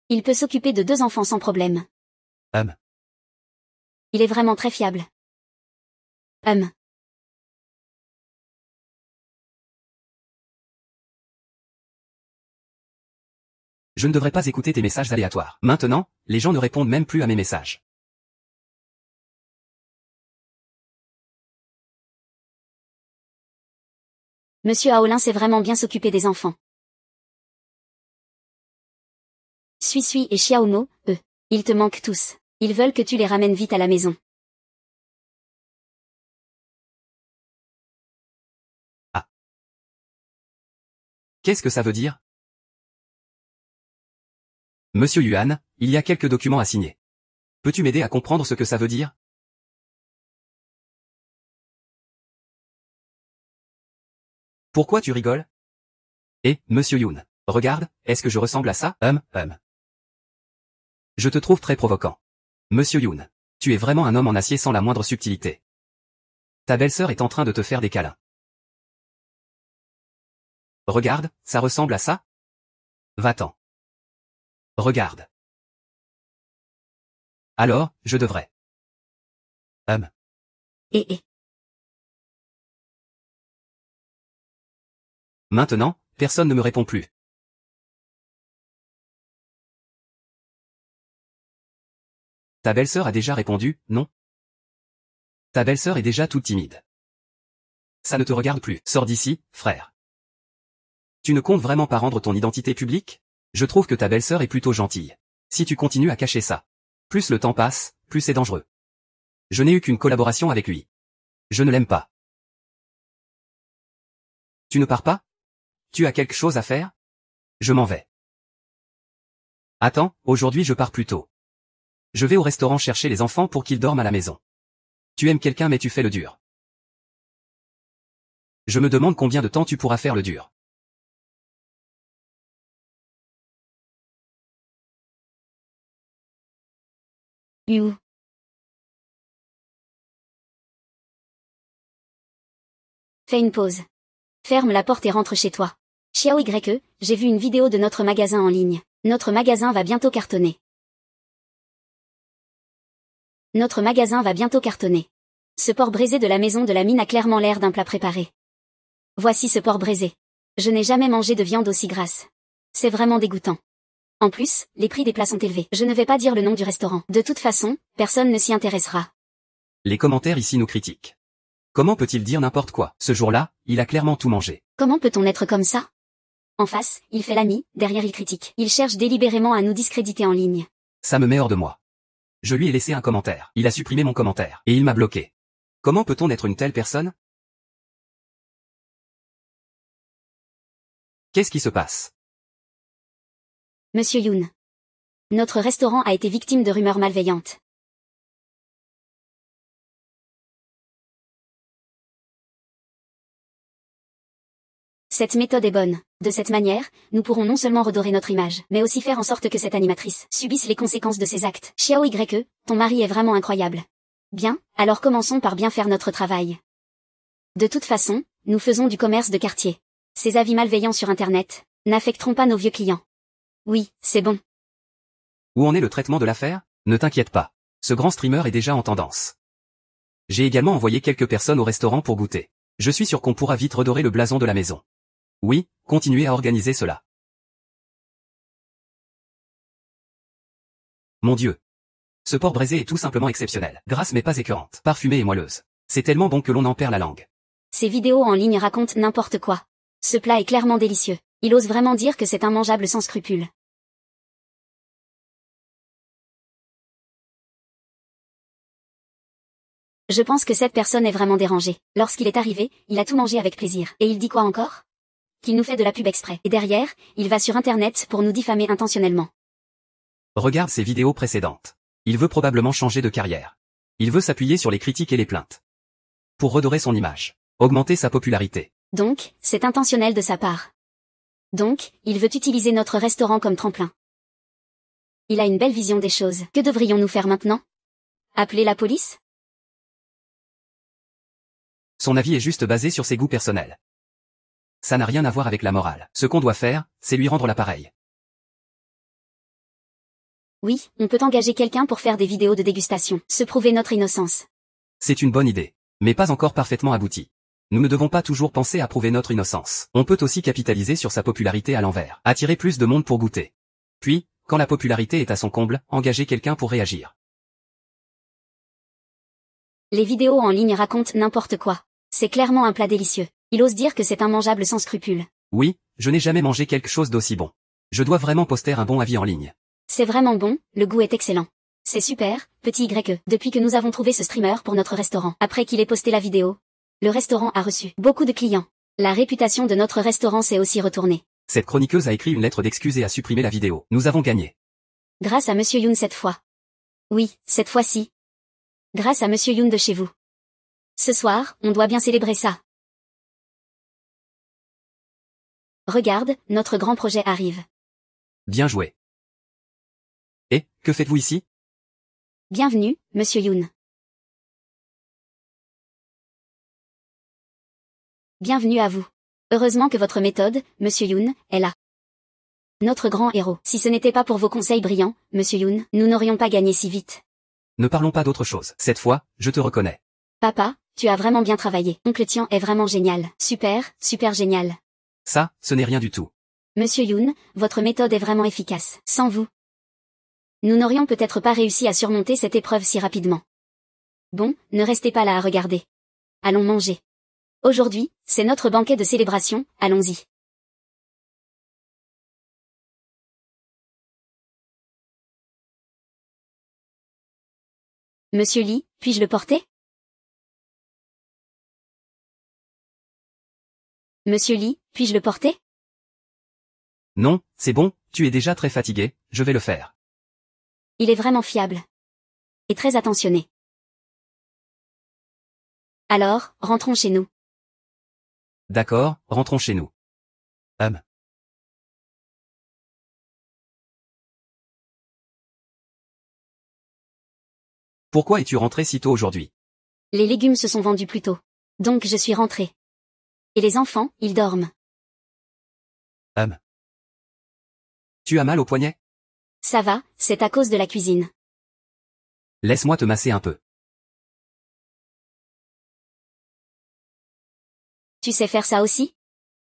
Il peut s'occuper de 2 enfants sans problème. Il est vraiment très fiable. Je ne devrais pas écouter tes messages aléatoires. Maintenant, les gens ne répondent même plus à mes messages. Monsieur Aolin sait vraiment bien s'occuper des enfants. Sui et Xiaomo, eux, ils te manquent tous. Ils veulent que tu les ramènes vite à la maison. Ah. Qu'est-ce que ça veut dire? Monsieur Yuan, il y a quelques documents à signer. Peux-tu m'aider à comprendre ce que ça veut dire? Pourquoi tu rigoles? Eh, monsieur Yoon, regarde, est-ce que je ressemble à ça? Je te trouve très provoquant. Monsieur Yoon, tu es vraiment un homme en acier sans la moindre subtilité. Ta belle-sœur est en train de te faire des câlins. Regarde, ça ressemble à ça? Va-t'en. Regarde. Alors, je devrais. Maintenant, personne ne me répond plus. Ta belle-sœur a déjà répondu, non? Ta belle-sœur est déjà toute timide. Ça ne te regarde plus. Sors d'ici, frère. Tu ne comptes vraiment pas rendre ton identité publique? Je trouve que ta belle-sœur est plutôt gentille. Si tu continues à cacher ça, plus le temps passe, plus c'est dangereux. Je n'ai eu qu'une collaboration avec lui. Je ne l'aime pas. Tu ne pars pas? Tu as quelque chose à faire? Je m'en vais. Attends, aujourd'hui je pars plus tôt. Je vais au restaurant chercher les enfants pour qu'ils dorment à la maison. Tu aimes quelqu'un mais tu fais le dur. Je me demande combien de temps tu pourras faire le dur. You. Fais une pause. Ferme la porte et rentre chez toi. Xiao YE, j'ai vu une vidéo de notre magasin en ligne. Notre magasin va bientôt cartonner. Notre magasin va bientôt cartonner. Ce porc braisé de la maison de la mine a clairement l'air d'un plat préparé. Voici ce porc braisé. Je n'ai jamais mangé de viande aussi grasse. C'est vraiment dégoûtant. En plus, les prix des plats sont élevés. Je ne vais pas dire le nom du restaurant. De toute façon, personne ne s'y intéressera. Les commentaires ici nous critiquent. Comment peut-il dire n'importe quoi? Ce jour-là, il a clairement tout mangé. Comment peut-on être comme ça? En face, il fait l'ami, derrière il critique. Il cherche délibérément à nous discréditer en ligne. Ça me met hors de moi. Je lui ai laissé un commentaire. Il a supprimé mon commentaire. Et il m'a bloqué. Comment peut-on être une telle personne? Qu'est-ce qui se passe? Monsieur Yoon. Notre restaurant a été victime de rumeurs malveillantes. Cette méthode est bonne. De cette manière, nous pourrons non seulement redorer notre image, mais aussi faire en sorte que cette animatrice subisse les conséquences de ses actes. Xiao YE, ton mari est vraiment incroyable. Bien, alors commençons par bien faire notre travail. De toute façon, nous faisons du commerce de quartier. Ces avis malveillants sur Internet n'affecteront pas nos vieux clients. Oui, c'est bon. Où en est le traitement de l'affaire? Ne t'inquiète pas. Ce grand streamer est déjà en tendance. J'ai également envoyé quelques personnes au restaurant pour goûter. Je suis sûr qu'on pourra vite redorer le blason de la maison. Oui, continuez à organiser cela. Mon Dieu. Ce porc braisé est tout simplement exceptionnel. Grasse mais pas écœurante. Parfumée et moelleuse. C'est tellement bon que l'on en perd la langue. Ces vidéos en ligne racontent n'importe quoi. Ce plat est clairement délicieux. Il ose vraiment dire que c'est immangeable sans scrupule. Je pense que cette personne est vraiment dérangée. Lorsqu'il est arrivé, il a tout mangé avec plaisir. Et il dit quoi encore? Qu'il nous fait de la pub exprès. Et derrière, il va sur Internet pour nous diffamer intentionnellement. Regarde ses vidéos précédentes. Il veut probablement changer de carrière. Il veut s'appuyer sur les critiques et les plaintes. Pour redorer son image. Augmenter sa popularité. Donc, c'est intentionnel de sa part. Donc, il veut utiliser notre restaurant comme tremplin. Il a une belle vision des choses. Que devrions-nous faire maintenant? Appeler la police? Son avis est juste basé sur ses goûts personnels. Ça n'a rien à voir avec la morale. Ce qu'on doit faire, c'est lui rendre l'appareil. Oui, on peut engager quelqu'un pour faire des vidéos de dégustation, se prouver notre innocence. C'est une bonne idée, mais pas encore parfaitement aboutie. Nous ne devons pas toujours penser à prouver notre innocence. On peut aussi capitaliser sur sa popularité à l'envers, attirer plus de monde pour goûter. Puis, quand la popularité est à son comble, engager quelqu'un pour réagir. Les vidéos en ligne racontent n'importe quoi. C'est clairement un plat délicieux. Il ose dire que c'est immangeable sans scrupule. Oui, je n'ai jamais mangé quelque chose d'aussi bon. Je dois vraiment poster un bon avis en ligne. C'est vraiment bon, le goût est excellent. C'est super, petit YE, depuis que nous avons trouvé ce streamer pour notre restaurant. Après qu'il ait posté la vidéo, le restaurant a reçu beaucoup de clients. La réputation de notre restaurant s'est aussi retournée. Cette chroniqueuse a écrit une lettre d'excuse et a supprimé la vidéo. Nous avons gagné. Grâce à Monsieur Yoon cette fois. Oui, cette fois-ci. Grâce à Monsieur Yoon de chez vous. Ce soir, on doit bien célébrer ça. Regarde, notre grand projet arrive. Bien joué. Et, que faites-vous ici? Bienvenue, Monsieur Yoon. Bienvenue à vous. Heureusement que votre méthode, Monsieur Yoon, est là. Notre grand héros. Si ce n'était pas pour vos conseils brillants, Monsieur Yoon, nous n'aurions pas gagné si vite. Ne parlons pas d'autre chose. Cette fois, je te reconnais. Papa, tu as vraiment bien travaillé. Oncle Tian est vraiment génial. Super, super génial. Ça, ce n'est rien du tout. Monsieur Yoon, votre méthode est vraiment efficace. Sans vous, nous n'aurions peut-être pas réussi à surmonter cette épreuve si rapidement. Bon, ne restez pas là à regarder. Allons manger. Aujourd'hui, c'est notre banquet de célébration, allons-y. Monsieur Lee, puis-je le porter? Monsieur Lee, puis-je le porter? Non, c'est bon, Tu es déjà très fatigué, je vais le faire. Il est vraiment fiable. Et très attentionné. Alors, rentrons chez nous. D'accord, rentrons chez nous. Pourquoi es-tu rentré si tôt aujourd'hui? Les légumes se sont vendus plus tôt. Donc je suis rentrée. Et les enfants, ils dorment. Tu as mal au poignet? Ça va, c'est à cause de la cuisine. Laisse-moi te masser un peu. Tu sais faire ça aussi?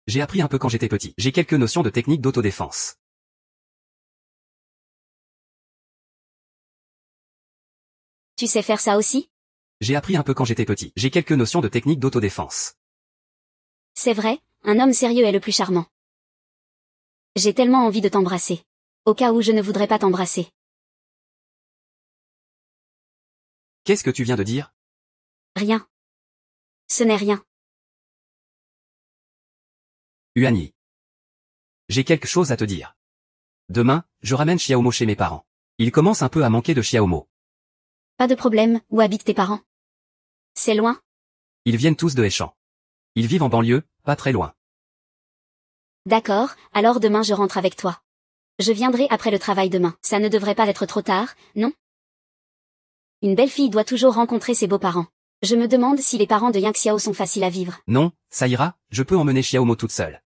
J'ai appris un peu quand j'étais petit. J'ai quelques notions de technique d'autodéfense. Tu sais faire ça aussi? J'ai appris un peu quand j'étais petit. J'ai quelques notions de technique d'autodéfense. C'est vrai, un homme sérieux est le plus charmant. J'ai tellement envie de t'embrasser. Au cas où je ne voudrais pas t'embrasser. Qu'est-ce que tu viens de dire? Rien. Ce n'est rien. Huani. J'ai quelque chose à te dire. Demain, je ramène Xiaomo chez mes parents. Il commence un peu à manquer de Xiaomo. Pas de problème, où habitent tes parents? C'est loin? Ils viennent tous de Heichamp. Ils vivent en banlieue, pas très loin. D'accord, alors demain je rentre avec toi. Je viendrai après le travail demain. Ça ne devrait pas être trop tard, non? Une belle fille doit toujours rencontrer ses beaux-parents. Je me demande si les parents de Yang Xiao sont faciles à vivre. Non, ça ira, je peux emmener Xiaomo toute seule.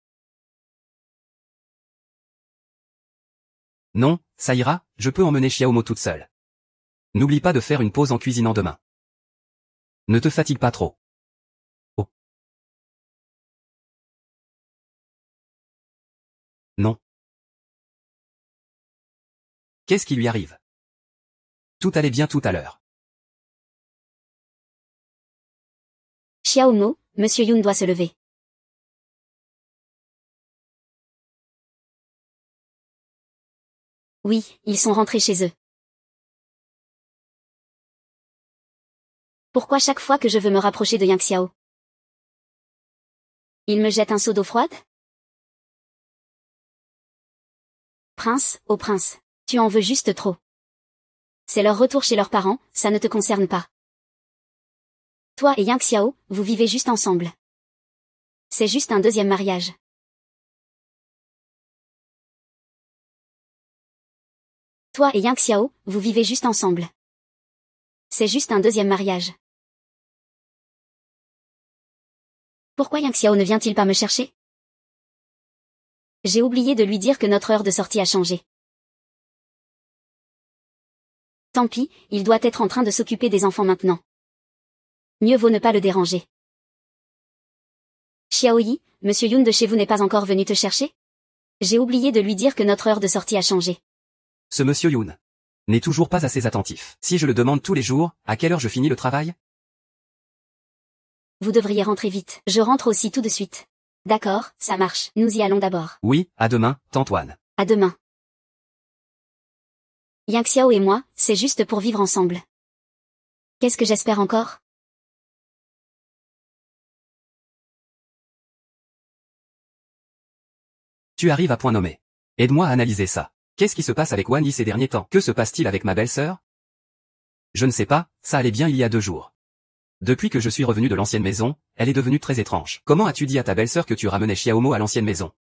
Non, ça ira, je peux emmener Xiaomo toute seule. N'oublie pas de faire une pause en cuisinant demain. Ne te fatigue pas trop. Oh. Non. Qu'est-ce qui lui arrive? Tout allait bien tout à l'heure. Xiaomo, Monsieur Yun doit se lever. Oui, ils sont rentrés chez eux. Pourquoi chaque fois que je veux me rapprocher de Yang Xiao, il me jette un seau d'eau froide? Prince, oh prince, tu en veux juste trop. C'est leur retour chez leurs parents, ça ne te concerne pas. Toi et Yang Xiao, vous vivez juste ensemble. C'est juste un deuxième mariage. Toi et Yang Xiao, vous vivez juste ensemble. C'est juste un deuxième mariage. Pourquoi Yang Xiao ne vient-il pas me chercher? J'ai oublié de lui dire que notre heure de sortie a changé. Tant pis, il doit être en train de s'occuper des enfants maintenant. Mieux vaut ne pas le déranger. Xiaoyi, Monsieur Yun de chez vous n'est pas encore venu te chercher? J'ai oublié de lui dire que notre heure de sortie a changé. Ce monsieur Yoon n'est toujours pas assez attentif. Si je le demande tous les jours, à quelle heure je finis le travail? Vous devriez rentrer vite. Je rentre aussi tout de suite. D'accord, ça marche. Nous y allons d'abord. Oui, à demain, Tantoine. À demain. Yang Xiao et moi, c'est juste pour vivre ensemble. Qu'est-ce que j'espère encore? Tu arrives à point nommé. Aide-moi à analyser ça. Qu'est-ce qui se passe avec Wani ces derniers temps? Que se passe-t-il avec ma belle-sœur? Je ne sais pas, ça allait bien il y a 2 jours. Depuis que je suis revenu de l'ancienne maison, elle est devenue très étrange. Comment as-tu dit à ta belle-sœur que tu ramenais Xiaomo à l'ancienne maison?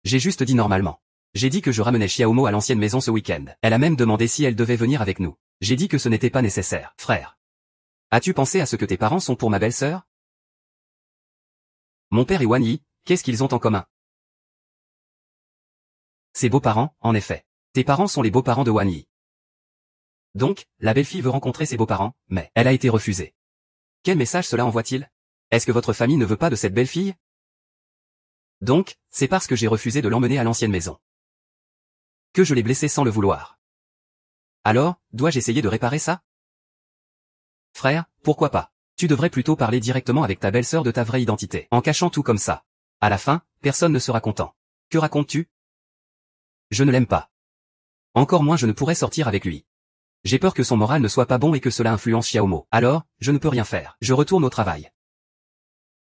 J'ai juste dit normalement. J'ai dit que je ramenais Xiaomo à l'ancienne maison ce week-end. Elle a même demandé si elle devait venir avec nous. J'ai dit que ce n'était pas nécessaire. Frère. As-tu pensé à ce que tes parents sont pour ma belle-sœur? Mon père et Wani, qu'est-ce qu'ils ont en commun? Ses beaux-parents, en effet. Tes parents sont les beaux-parents de Wani. Donc, la belle-fille veut rencontrer ses beaux-parents, mais elle a été refusée. Quel message cela envoie-t-il? Est-ce que votre famille ne veut pas de cette belle-fille? Donc, c'est parce que j'ai refusé de l'emmener à l'ancienne maison que je l'ai blessée sans le vouloir. Alors, dois-je essayer de réparer ça? Frère, pourquoi pas? Tu devrais plutôt parler directement avec ta belle-sœur de ta vraie identité, en cachant tout comme ça. À la fin, personne ne sera content. Que racontes-tu? Je ne l'aime pas. Encore moins je ne pourrais sortir avec lui. J'ai peur que son moral ne soit pas bon et que cela influence Xiaomo. Alors, je ne peux rien faire. Je retourne au travail.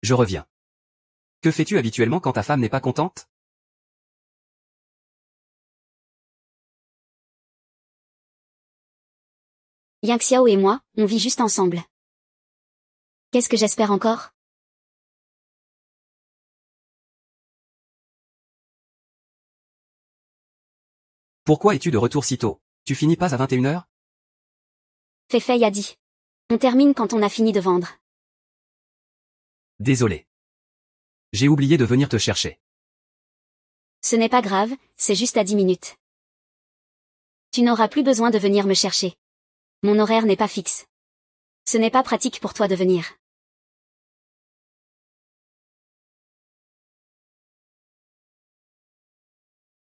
Je reviens. Que fais-tu habituellement quand ta femme n'est pas contente? Yang Xiao et moi, on vit juste ensemble. Qu'est-ce que j'espère encore? Pourquoi es-tu de retour si tôt? Tu finis pas à 21 h? Fei a dit. On termine quand on a fini de vendre. Désolé. J'ai oublié de venir te chercher. Ce n'est pas grave, c'est juste à 10 minutes. Tu n'auras plus besoin de venir me chercher. Mon horaire n'est pas fixe. Ce n'est pas pratique pour toi de venir.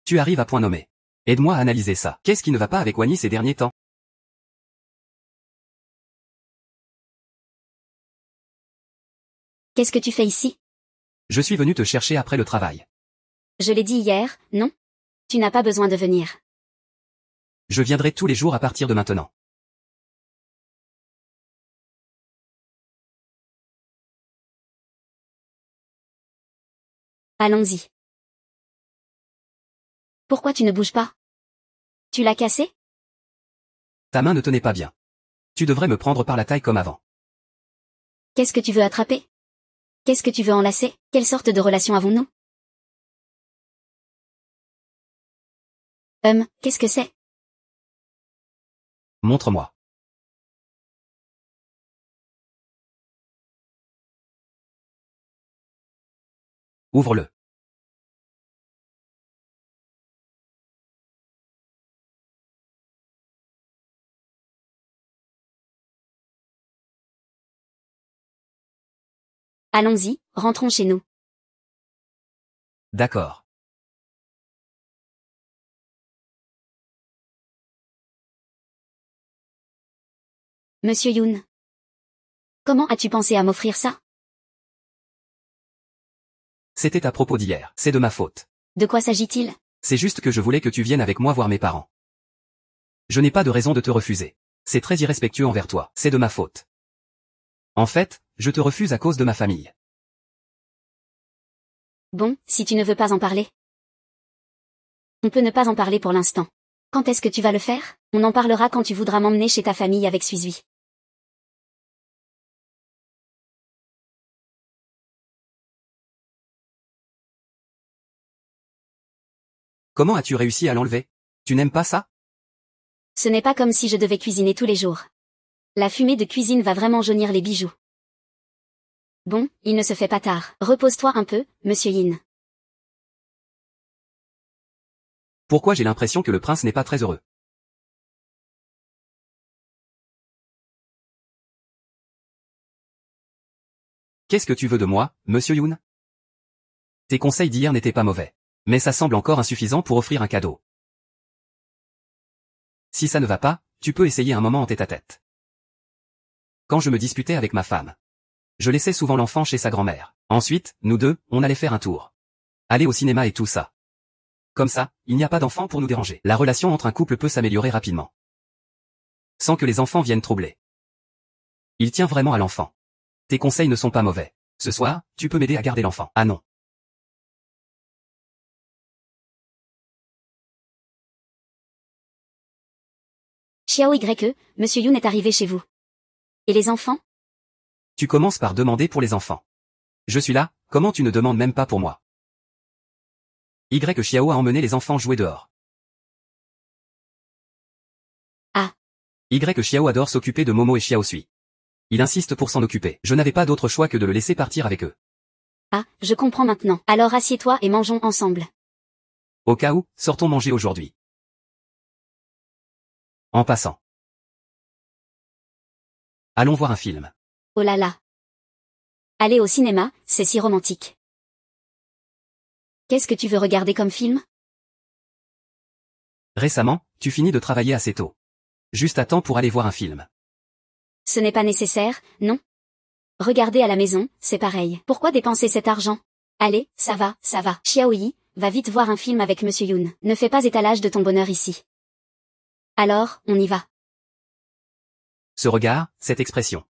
Tu arrives à point nommé. Aide-moi à analyser ça. Qu'est-ce qui ne va pas avec Wany ces derniers temps? Qu'est-ce que tu fais ici? Je suis venu te chercher après le travail. Je l'ai dit hier, non? Tu n'as pas besoin de venir. Je viendrai tous les jours à partir de maintenant. Allons-y. Pourquoi tu ne bouges pas? Tu l'as cassé? Ta main ne tenait pas bien. Tu devrais me prendre par la taille comme avant. Qu'est-ce que tu veux attraper? Qu'est-ce que tu veux enlacer? Quelle sorte de relation avons-nous? Qu'est-ce que c'est? Montre-moi. Ouvre-le. Allons-y, rentrons chez nous. D'accord. Monsieur Yoon. Comment as-tu pensé à m'offrir ça? C'était à propos d'hier. C'est de ma faute. De quoi s'agit-il? C'est juste que je voulais que tu viennes avec moi voir mes parents. Je n'ai pas de raison de te refuser. C'est très irrespectueux envers toi. C'est de ma faute. En fait, je te refuse à cause de ma famille. Bon, si tu ne veux pas en parler. On peut ne pas en parler pour l'instant. Quand est-ce que tu vas le faire? On en parlera quand tu voudras m'emmener chez ta famille avec Suizui. Comment as-tu réussi à l'enlever? Tu n'aimes pas ça? Ce n'est pas comme si je devais cuisiner tous les jours. La fumée de cuisine va vraiment jaunir les bijoux. Bon, il ne se fait pas tard. Repose-toi un peu, monsieur Yin. Pourquoi j'ai l'impression que le prince n'est pas très heureux? Qu'est-ce que tu veux de moi, monsieur Yoon? Tes conseils d'hier n'étaient pas mauvais. Mais ça semble encore insuffisant pour offrir un cadeau. Si ça ne va pas, tu peux essayer un moment en tête-à-tête. Quand je me disputais avec ma femme, je laissais souvent l'enfant chez sa grand-mère. Ensuite, nous deux, on allait faire un tour. Aller au cinéma et tout ça. Comme ça, il n'y a pas d'enfant pour nous déranger. La relation entre un couple peut s'améliorer rapidement. Sans que les enfants viennent troubler. Il tient vraiment à l'enfant. Tes conseils ne sont pas mauvais. Ce soir, tu peux m'aider à garder l'enfant. Ah non. Xiao YE, monsieur Yoon est arrivé chez vous. Et les enfants? Tu commences par demander pour les enfants. Je suis là, comment tu ne demandes même pas pour moi? Y Xiao a emmené les enfants jouer dehors. Ah. Y Xiao adore s'occuper de Momo et Xiaosui. Il insiste pour s'en occuper. Je n'avais pas d'autre choix que de le laisser partir avec eux. Ah, je comprends maintenant. Alors assieds-toi et mangeons ensemble. Au cas où, sortons manger aujourd'hui. En passant. Allons voir un film. Oh là là. Aller au cinéma, c'est si romantique. Qu'est-ce que tu veux regarder comme film? Récemment, tu finis de travailler assez tôt. Juste à temps pour aller voir un film. Ce n'est pas nécessaire, non? Regarder à la maison, c'est pareil. Pourquoi dépenser cet argent? Allez, ça va, ça va. Xiaoyi, va vite voir un film avec monsieur Yoon. Ne fais pas étalage de ton bonheur ici. Alors, on y va. Ce regard, cette expression.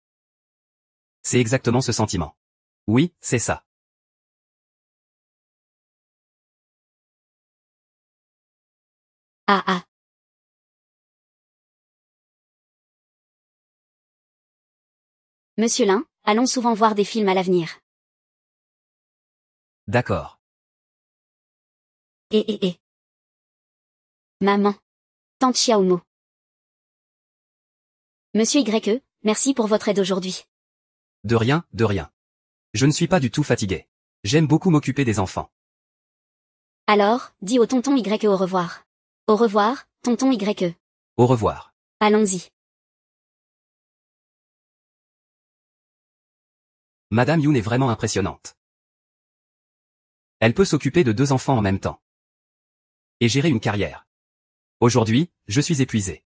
C'est exactement ce sentiment. Oui, c'est ça. Ah ah. Monsieur Lin, allons souvent voir des films à l'avenir. D'accord. Et. Maman. Tante Xiaomo. Monsieur YE, merci pour votre aide aujourd'hui. De rien, de rien. Je ne suis pas du tout fatigué. J'aime beaucoup m'occuper des enfants. Alors, dis au tonton YE au revoir. Au revoir, tonton YE. Au revoir. Allons-y. Madame Yoon est vraiment impressionnante. Elle peut s'occuper de 2 enfants en même temps. Et gérer une carrière. Aujourd'hui, je suis épuisé.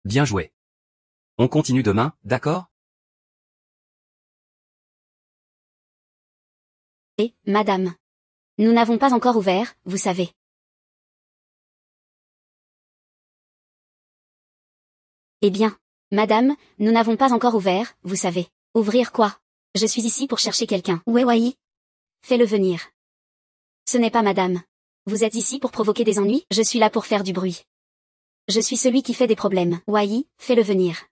Bien joué. On continue demain, d'accord? Et, madame. Nous n'avons pas encore ouvert, vous savez. Eh bien, madame, nous n'avons pas encore ouvert, vous savez. Ouvrir quoi? Je suis ici pour chercher quelqu'un. Ouais, ouais. Fais-le venir. Ce n'est pas madame. Vous êtes ici pour provoquer des ennuis? Je suis là pour faire du bruit. Je suis celui qui fait des problèmes. Wai, fais-le venir.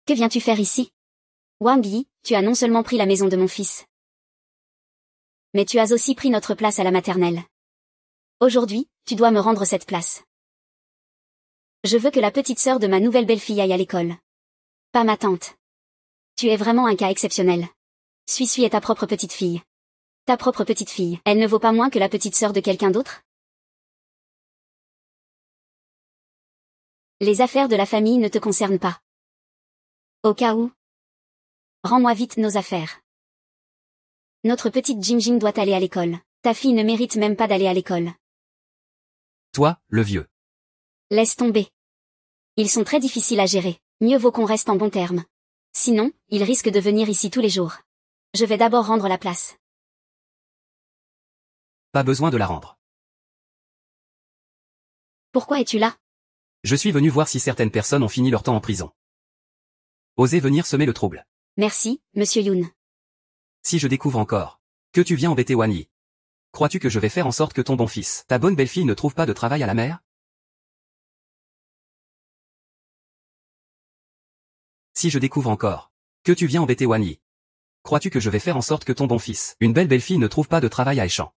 Que viens-tu faire ici? Wang Yi, tu as non seulement pris la maison de mon fils, mais tu as aussi pris notre place à la maternelle. Aujourd'hui, tu dois me rendre cette place. Je veux que la petite sœur de ma nouvelle belle-fille aille à l'école. Pas ma tante. Tu es vraiment un cas exceptionnel. Suis est ta propre petite fille. Ta propre petite fille. Elle ne vaut pas moins que la petite sœur de quelqu'un d'autre? Les affaires de la famille ne te concernent pas. Au cas où. Rends-moi vite nos affaires. Notre petite Jinjing doit aller à l'école. Ta fille ne mérite même pas d'aller à l'école. Toi, le vieux. Laisse tomber. Ils sont très difficiles à gérer. Mieux vaut qu'on reste en bons termes. Sinon, ils risquent de venir ici tous les jours. Je vais d'abord rendre la place. Pas besoin de la rendre. Pourquoi es-tu là? Je suis venu voir si certaines personnes ont fini leur temps en prison. Osez venir semer le trouble. Merci, monsieur Yoon. Si je découvre encore que tu viens embêter Wan Yi, crois-tu que je vais faire en sorte que ton bon fils, ta bonne belle-fille ne trouve pas de travail à la mer? Si je découvre encore que tu viens embêter Wan Yi, crois-tu que je vais faire en sorte que ton bon fils, une belle belle-fille ne trouve pas de travail à Échamps?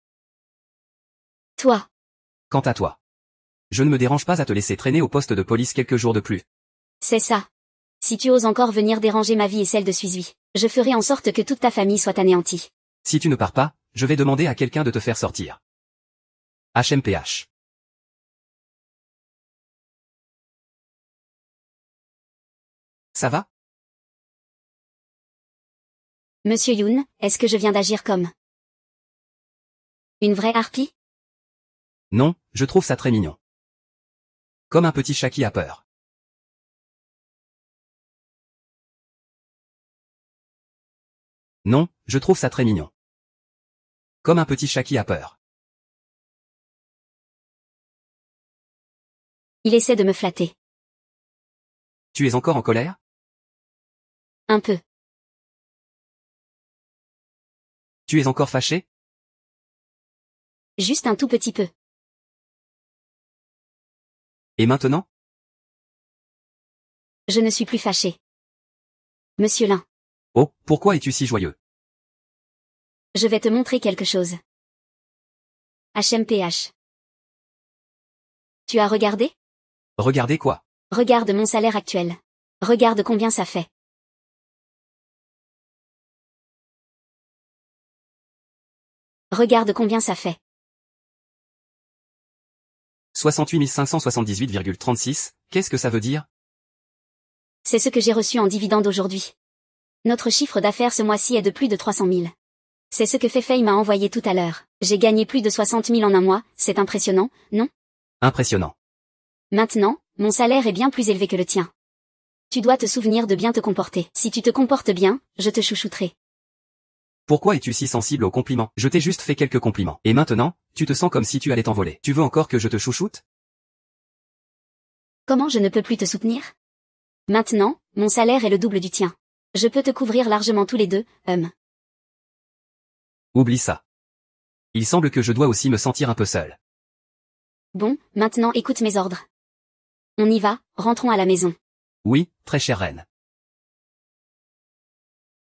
Toi. Quant à toi, je ne me dérange pas à te laisser traîner au poste de police quelques jours de plus. C'est ça. Si tu oses encore venir déranger ma vie et celle de Suizui, je ferai en sorte que toute ta famille soit anéantie. Si tu ne pars pas, je vais demander à quelqu'un de te faire sortir. HMPH. Ça va? Monsieur Yoon, est-ce que je viens d'agir comme une vraie harpie? Non, je trouve ça très mignon. Comme un petit chat qui a peur. Non, je trouve ça très mignon. Comme un petit chat qui a peur. Il essaie de me flatter. Tu es encore en colère? Un peu. Tu es encore fâché? Juste un tout petit peu. Et maintenant? Je ne suis plus fâché. Monsieur Lin. Oh, pourquoi es-tu si joyeux? Je vais te montrer quelque chose. HMPH. Tu as regardé? Regardez quoi? Regarde mon salaire actuel. Regarde combien ça fait. Regarde combien ça fait. 68 578,36, qu'est-ce que ça veut dire? C'est ce que j'ai reçu en dividende aujourd'hui. Notre chiffre d'affaires ce mois-ci est de plus de 300 000. C'est ce que Feifei m'a envoyé tout à l'heure. J'ai gagné plus de 60 000 en un mois, c'est impressionnant, non? Impressionnant. Maintenant, mon salaire est bien plus élevé que le tien. Tu dois te souvenir de bien te comporter. Si tu te comportes bien, je te chouchouterai. Pourquoi es-tu si sensible aux compliments? Je t'ai juste fait quelques compliments. Et maintenant, tu te sens comme si tu allais t'envoler. Tu veux encore que je te chouchoute? Comment je ne peux plus te soutenir? Maintenant, mon salaire est le double du tien. Je peux te couvrir largement tous les deux, Oublie ça. Il semble que je dois aussi me sentir un peu seul. Bon, maintenant écoute mes ordres. On y va, rentrons à la maison. Oui, très chère reine.